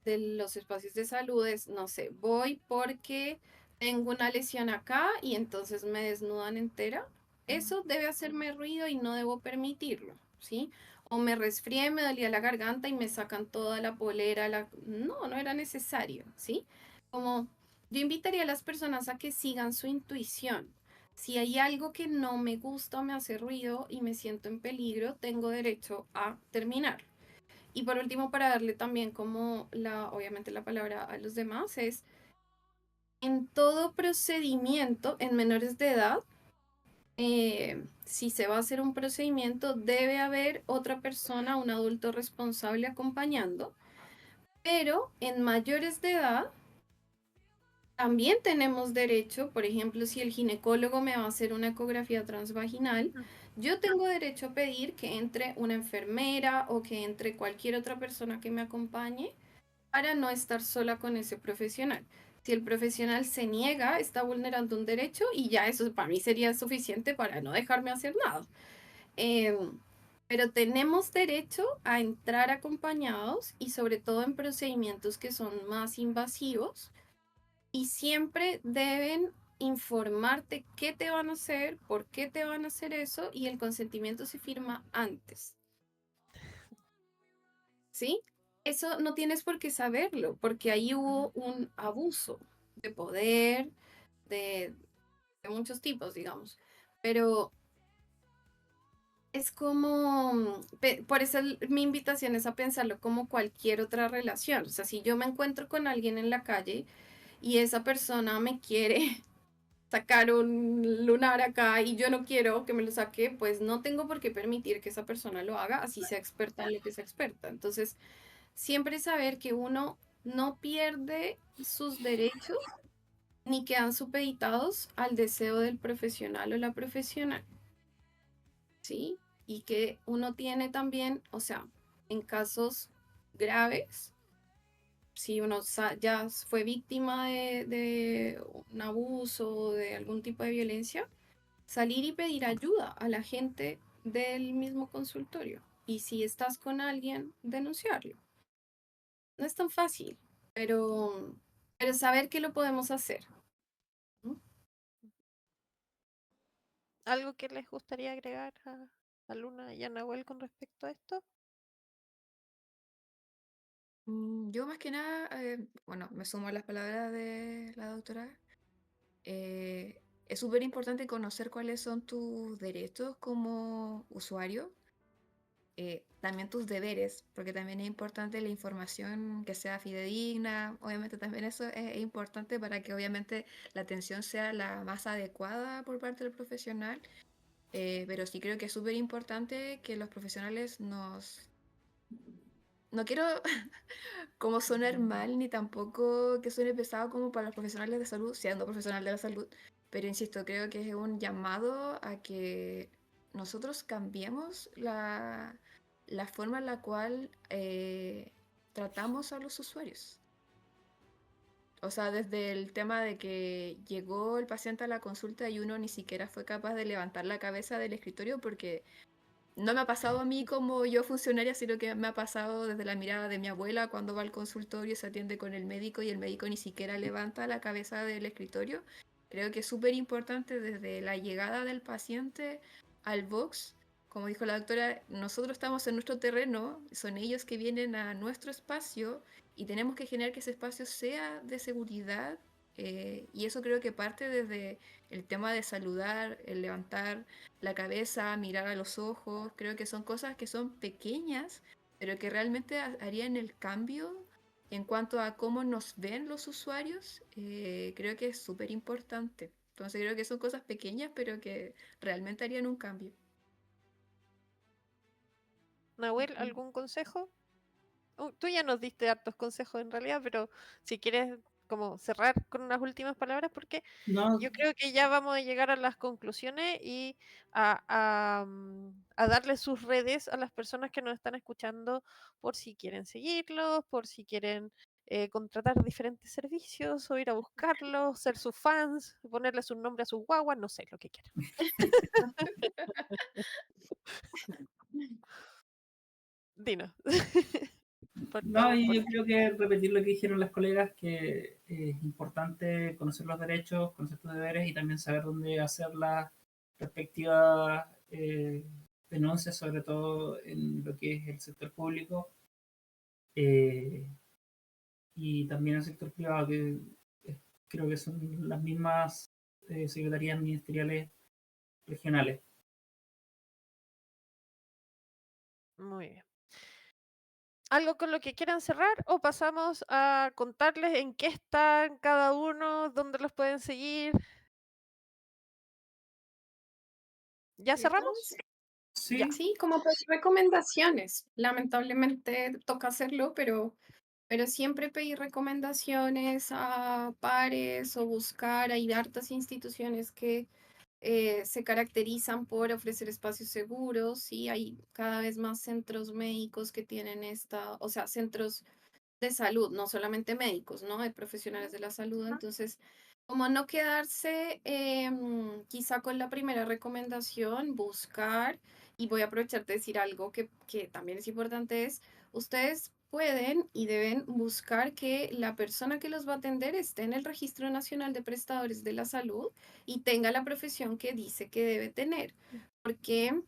los espacios de salud, es, no sé, voy porque tengo una lesión acá y entonces me desnudan entera. Eso debe hacerme ruido y no debo permitirlo, ¿sí? O me resfrié, me dolía la garganta y me sacan toda la polera, no, no era necesario, ¿sí? Como yo invitaría a las personas a que sigan su intuición. Si hay algo que no me gusta o me hace ruido y me siento en peligro, tengo derecho a terminar. Y por último, para darle también como obviamente la palabra a los demás, es en todo procedimiento en menores de edad, si se va a hacer un procedimiento, debe haber otra persona, un adulto responsable acompañando, pero en mayores de edad también tenemos derecho, por ejemplo, si el ginecólogo me va a hacer una ecografía transvaginal, yo tengo derecho a pedir que entre una enfermera o que entre cualquier otra persona que me acompañe para no estar sola con ese profesional. Si el profesional se niega, está vulnerando un derecho y ya eso para mí sería suficiente para no dejarme hacer nada. Pero tenemos derecho a entrar acompañados y sobre todo en procedimientos que son más invasivos y siempre deben informarte qué te van a hacer, por qué te van a hacer eso y el consentimiento se firma antes. ¿Sí? Eso no tienes por qué saberlo, porque ahí hubo un abuso de poder, de, de muchos tipos, digamos. Pero es como, por eso mi invitación es a pensarlo como cualquier otra relación. O sea, si yo me encuentro con alguien en la calle y esa persona me quiere sacar un lunar acá y yo no quiero que me lo saque, pues no tengo por qué permitir que esa persona lo haga, así sea experta en lo que sea experta. Entonces, siempre saber que uno no pierde sus derechos ni quedan supeditados al deseo del profesional o la profesional, ¿sí? Y que uno tiene también, o sea, en casos graves, si uno ya fue víctima de un abuso o de algún tipo de violencia, salir y pedir ayuda a la gente del mismo consultorio. Y si estás con alguien, denunciarlo. No es tan fácil, pero saber que lo podemos hacer, ¿no? ¿Algo que les gustaría agregar a Luna y a Nahuel con respecto a esto? Yo más que nada, bueno, me sumo a las palabras de la doctora. Es súper importante conocer cuáles son tus derechos como usuario, también tus deberes, porque también es importante la información que sea fidedigna. Obviamente también eso es importante para que obviamente la atención sea la más adecuada por parte del profesional. Pero sí creo que es súper importante que los profesionales nos... No quiero como sonar mal, ni tampoco que suene pesado como para los profesionales de salud, siendo profesional de la salud, pero insisto, creo que es un llamado a que nosotros cambiemos la forma en la cual tratamos a los usuarios. O sea, desde el tema de que llegó el paciente a la consulta y uno ni siquiera fue capaz de levantar la cabeza del escritorio porque no me ha pasado a mí como yo funcionaria, sino que me ha pasado desde la mirada de mi abuela cuando va al consultorio, se atiende con el médico y el médico ni siquiera levanta la cabeza del escritorio. Creo que es súper importante desde la llegada del paciente al box. Como dijo la doctora, nosotros estamos en nuestro terreno, son ellos que vienen a nuestro espacio y tenemos que generar que ese espacio sea de seguridad. Y eso creo que parte desde el tema de saludar, el levantar la cabeza, mirar a los ojos. Creo que son cosas que son pequeñas, pero que realmente harían el cambio en cuanto a cómo nos ven los usuarios. Creo que es súper importante. Entonces creo que son cosas pequeñas, pero que realmente harían un cambio. Nahuel, ¿algún consejo? Tú ya nos diste hartos consejos en realidad, pero si quieres como cerrar con unas últimas palabras, porque No, yo creo que ya vamos a llegar a las conclusiones y a darle sus redes a las personas que nos están escuchando por si quieren seguirlos, por si quieren contratar diferentes servicios o ir a buscarlos, ser sus fans, ponerle su nombre a sus guaguas, no sé, lo que quieran. Dinos. Por no, favor, y por yo creo que repetir lo que dijeron las colegas, que es importante conocer los derechos, conocer tus deberes y también saber dónde hacer las respectivas denuncias, sobre todo en lo que es el sector público eh, y también el sector privado, que creo que son las mismas secretarías ministeriales regionales. Muy bien. ¿Algo con lo que quieran cerrar o pasamos a contarles en qué están cada uno, dónde los pueden seguir? ¿Ya cerramos? Ya. Sí, como pedir recomendaciones. Lamentablemente toca hacerlo, pero siempre pedir recomendaciones a pares o buscar. Hay hartas instituciones que se caracterizan por ofrecer espacios seguros y hay cada vez más centros médicos que tienen o sea, centros de salud, no solamente médicos, ¿no? De profesionales de la salud. Entonces, como no quedarse quizá con la primera recomendación, buscar, y voy a aprovechar de decir algo que también es importante, es ustedes pueden y deben buscar que la persona que los va a atender esté en el Registro Nacional de Prestadores de la Salud y tenga la profesión que dice que debe tener, porque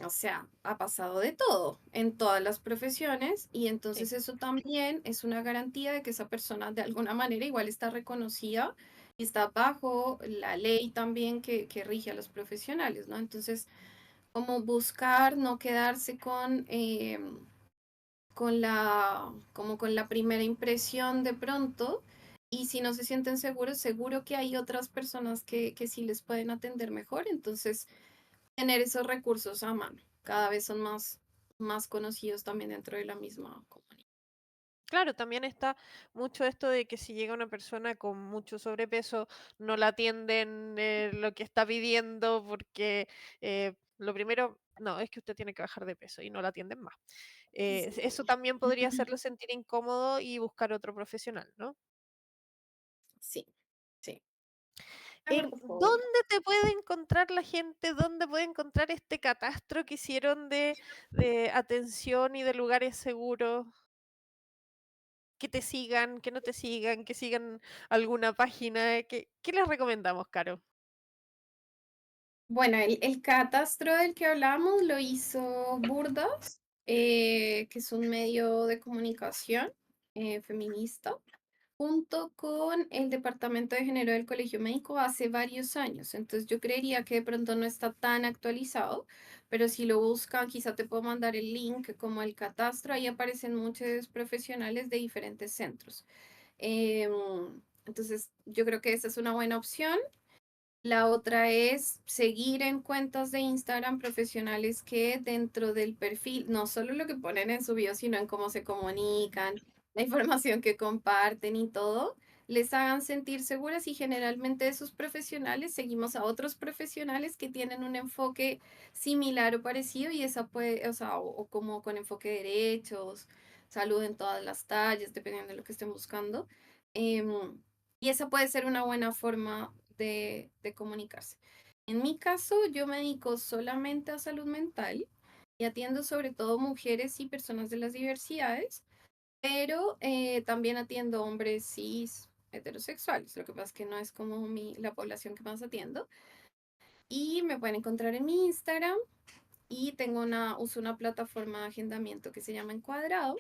o sea, ha pasado de todo en todas las profesiones y entonces Sí. eso también es una garantía de que esa persona de alguna manera igual está reconocida y está bajo la ley también que rige a los profesionales, ¿no? Entonces, como buscar no quedarse como con la primera impresión de pronto. Y si no se sienten seguros, seguro que hay otras personas que sí les pueden atender mejor. Entonces, tener esos recursos a mano. Cada vez son más conocidos también dentro de la misma comunidad. Claro, también está mucho esto de que si llega una persona con mucho sobrepeso, no la atienden lo que está pidiendo porque lo primero, no, es que usted tiene que bajar de peso y no la atienden más. Eso Sí, también podría hacerlo sentir incómodo y buscar otro profesional, ¿no? sí, sí. Mejor, por favor. ¿Dónde te puede encontrar la gente? ¿Dónde puede encontrar este catastro que hicieron de atención y de lugares seguros? Que te sigan, que no te sigan, que sigan alguna página. ¿Qué les recomendamos, Caro? Bueno, el catastro del que hablamos lo hizo Burdas, que es un medio de comunicación feminista, junto con el Departamento de Género del Colegio Médico hace varios años. Entonces yo creería que de pronto no está tan actualizado, pero si lo buscan, quizá te puedo mandar el link como el catastro. Ahí aparecen muchos profesionales de diferentes centros. Em, entonces yo creo que esa es una buena opción. La otra es seguir en cuentas de Instagram profesionales que dentro del perfil, no solo lo que ponen en su bio, sino en cómo se comunican, la información que comparten y todo, les hagan sentir seguras y generalmente esos profesionales seguimos a otros profesionales que tienen un enfoque similar o parecido y esa puede, o sea, o como con enfoque de derechos, salud en todas las tallas, dependiendo de lo que estén buscando. Em, y esa puede ser una buena forma de comunicarse. En mi caso, yo me dedico solamente a salud mental y atiendo sobre todo mujeres y personas de las diversidades, pero también atiendo hombres cis heterosexuales. Lo que pasa es que no es como la población que más atiendo. Y me pueden encontrar en mi Instagram y uso una plataforma de agendamiento que se llama Encuadrado,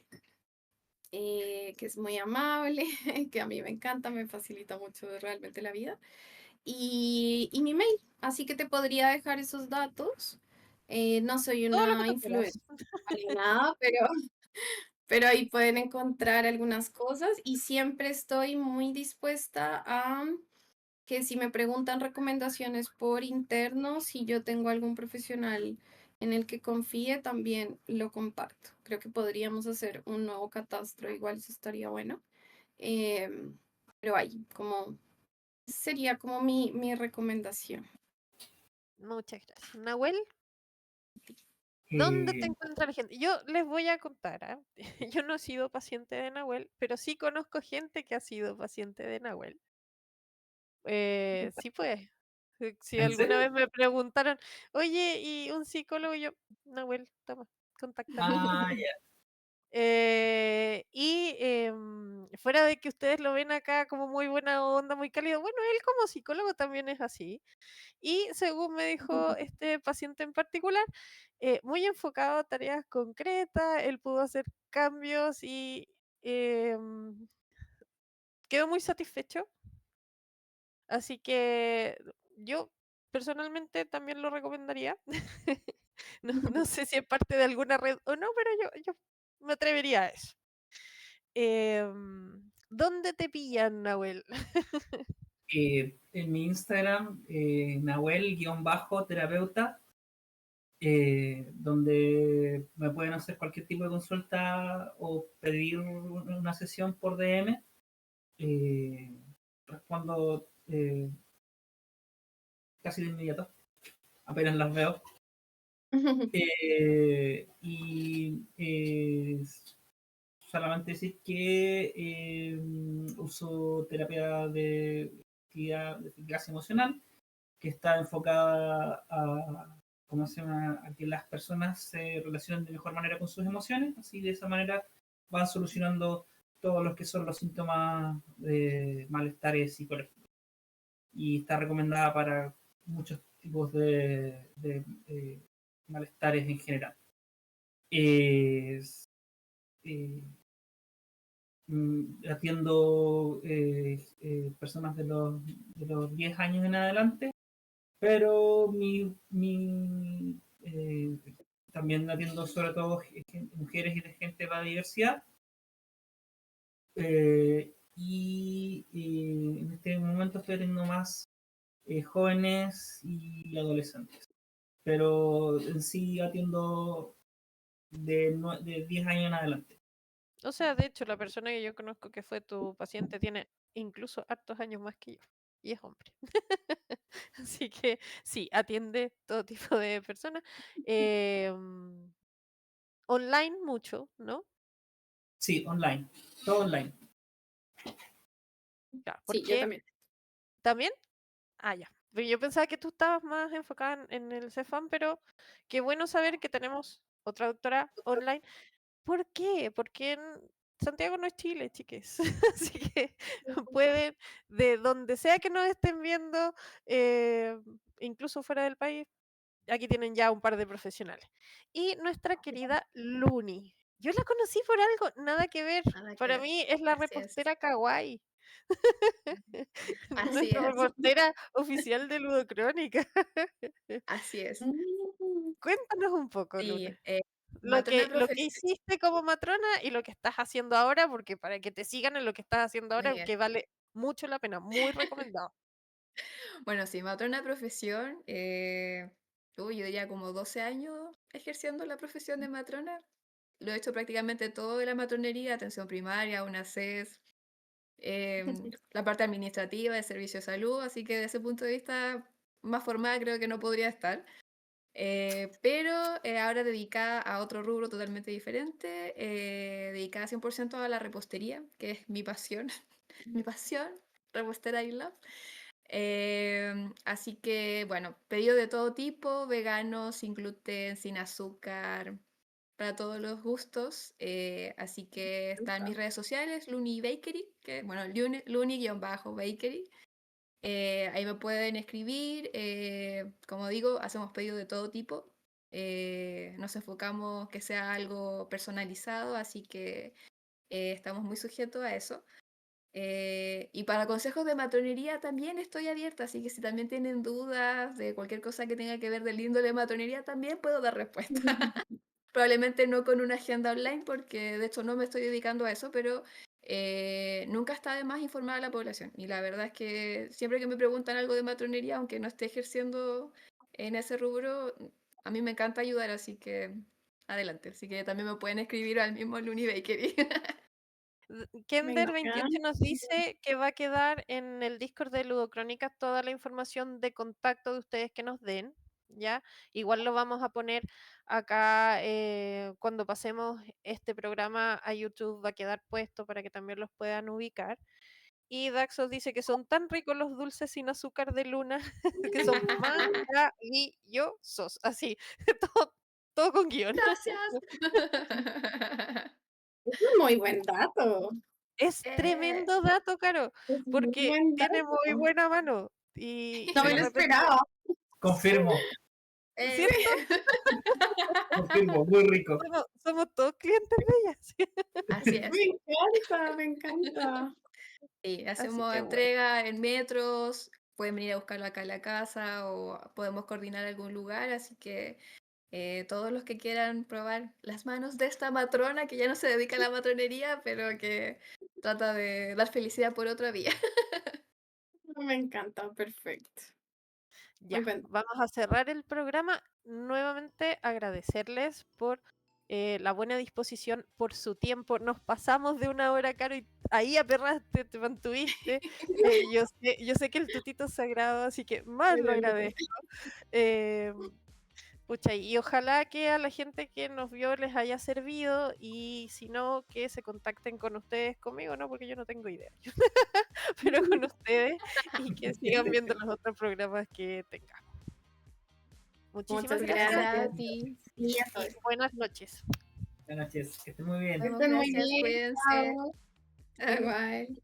que es muy amable, que a mí me encanta, me facilita mucho realmente la vida. Y mi mail. Así que te podría dejar esos datos. No soy Todo lo que una tú quieras. influencer ni nada, pero ahí pueden encontrar algunas cosas y siempre estoy muy dispuesta a que si me preguntan recomendaciones por interno, si yo tengo algún profesional en el que confíe, también lo comparto. Creo que podríamos hacer un nuevo catastro, igual eso estaría bueno. Em, pero ahí, como sería como mi recomendación. Muchas gracias. Nahuel, ¿dónde te eh, encuentra la gente? Yo les voy a contar, ¿ah? Yo no he sido paciente de Nahuel, pero sí conozco gente que ha sido paciente de Nahuel. Sí, pues. Si ¿En alguna serio? vez me preguntaron, oye, ¿y un psicólogo? Yo, Nahuel, toma, contáctalo. Ah, ya. Fuera de que ustedes lo ven acá como muy buena onda, muy cálido, bueno, él como psicólogo también es así. Y según me dijo este paciente en particular, muy enfocado a tareas concretas, él pudo hacer cambios y em, quedó muy satisfecho. Así que yo personalmente también lo recomendaría. No sé si es parte de alguna red o no, pero yo me atrevería a eso. ¿Dónde te pillan, Nahuel? En mi Instagram, Nahuel-terapeuta, donde me pueden hacer cualquier tipo de consulta o pedir una sesión por DM. Respondo casi de inmediato, apenas las veo. Solamente decir que uso terapia de eficacia emocional, que está enfocada a, ¿cómo se llama?, a que las personas se relacionen de mejor manera con sus emociones, así de esa manera van solucionando todos los que son los síntomas de malestares psicológicos. Y está recomendada para muchos tipos de malestares en general. Atiendo personas de los 10 años en adelante, pero también atiendo sobre todo mujeres y de gente de la diversidad. Y en este momento estoy atendiendo más jóvenes y adolescentes, pero en sí atiendo de 10 años en adelante. O sea, de hecho, la persona que yo conozco que fue tu paciente tiene incluso hartos años más que yo y es hombre. Así que sí, atiende todo tipo de personas. Online mucho, ¿no? Sí, online, todo online. Claro, Sí, yo porque también. también, ya. Pero yo pensaba que tú estabas más enfocada en el CEFAM, pero qué bueno saber que tenemos otra doctora online. ¿Por qué? Porque Santiago no es Chile, chiques. Así que pueden, de donde sea que nos estén viendo, incluso fuera del país, aquí tienen ya un par de profesionales. Y nuestra querida Luni. Yo la conocí por algo, nada que ver. Nada que Para ver. mí es la Así es. repostera kawaii. Así Nuestra es. reportera oficial de Ludocrónica. Así es. Cuéntanos un poco, Sí, Luna. matrona Lo que profesional. hiciste como matrona y lo que estás haciendo ahora, porque para que te sigan en lo que estás haciendo Muy ahora, bien. que vale mucho la pena, muy recomendado. Bueno, sí, matrona profesión. Yo diría como 12 años ejerciendo la profesión de matrona. Lo he hecho prácticamente todo de la matronería, atención primaria, una CES, la parte administrativa de servicio de salud, así que desde ese punto de vista más formal creo que no podría estar. Pero ahora dedicada a otro rubro totalmente diferente, dedicada 100% a la repostería, que es mi pasión, mi pasión, repostera I love. Así que, bueno, pedido de todo tipo, vegano, sin gluten, sin azúcar, para todos los gustos. Así que está en mis redes sociales, Luni Bakery, que, bueno, Luni-Bakery. Ahí me pueden escribir. Como digo, hacemos pedidos de todo tipo. Nos enfocamos que sea algo personalizado, así que estamos muy sujetos a eso. Y para consejos de matronería también estoy abierta, así que si también tienen dudas de cualquier cosa que tenga que ver del índole de matronería, también puedo dar respuesta. Probablemente no con una agenda online, porque de hecho no me estoy dedicando a eso, pero nunca está de más informar a la población. Y la verdad es que siempre que me preguntan algo de matronería, aunque no esté ejerciendo en ese rubro, a mí me encanta ayudar, así que adelante. Así que también me pueden escribir al mismo Luni Bakery. Me Kender28 nos encanta. dice que va a quedar en el Discord de Ludocrónicas toda la información de contacto de ustedes que nos den, ¿ya? Igual lo vamos a poner acá cuando pasemos este programa a YouTube, va a quedar puesto para que también los puedan ubicar. Y Daxos dice que son tan ricos los dulces sin azúcar de Luna que son maravillosos. Así, todo, todo con guión. Gracias. Es un muy buen dato. Es Eh, tremendo dato, Caro, Es un muy porque buen tiene muy dato. buena mano No y me de lo repente, esperaba. Confirmo, eh, ¿cierto? confirmo, muy rico. Somos todos clientes de ellas. Así es. Me encanta, me encanta. Sí, Así hacemos que bueno, entrega en metros, pueden venir a buscarlo acá a la casa o podemos coordinar algún lugar, así que todos los que quieran probar las manos de esta matrona que ya no se dedica a la matronería, pero que trata de dar felicidad por otra vía. Me encanta, perfecto. Muy ya, buen. vamos a cerrar el programa. nuevamente agradecerles por la buena disposición, por su tiempo. Nos pasamos de 1 hora, Caro, y ahí aperraste, te mantuviste. Yo sé que el tutito es sagrado, así que más lo agradezco. Pucha, y ojalá que a la gente que nos vio les haya servido, y si no, que se contacten con ustedes, conmigo, ¿no? Porque yo no tengo idea. Pero con ustedes, y que sigan viendo los otros programas que tengamos. Muchísimas Muchas gracias gracias. a ti. Y a y todos. buenas noches. Buenas noches, que estén muy bien. Que Nos estén vemos, muy gracias, bien. cuídense. Chao. Chao. Igual.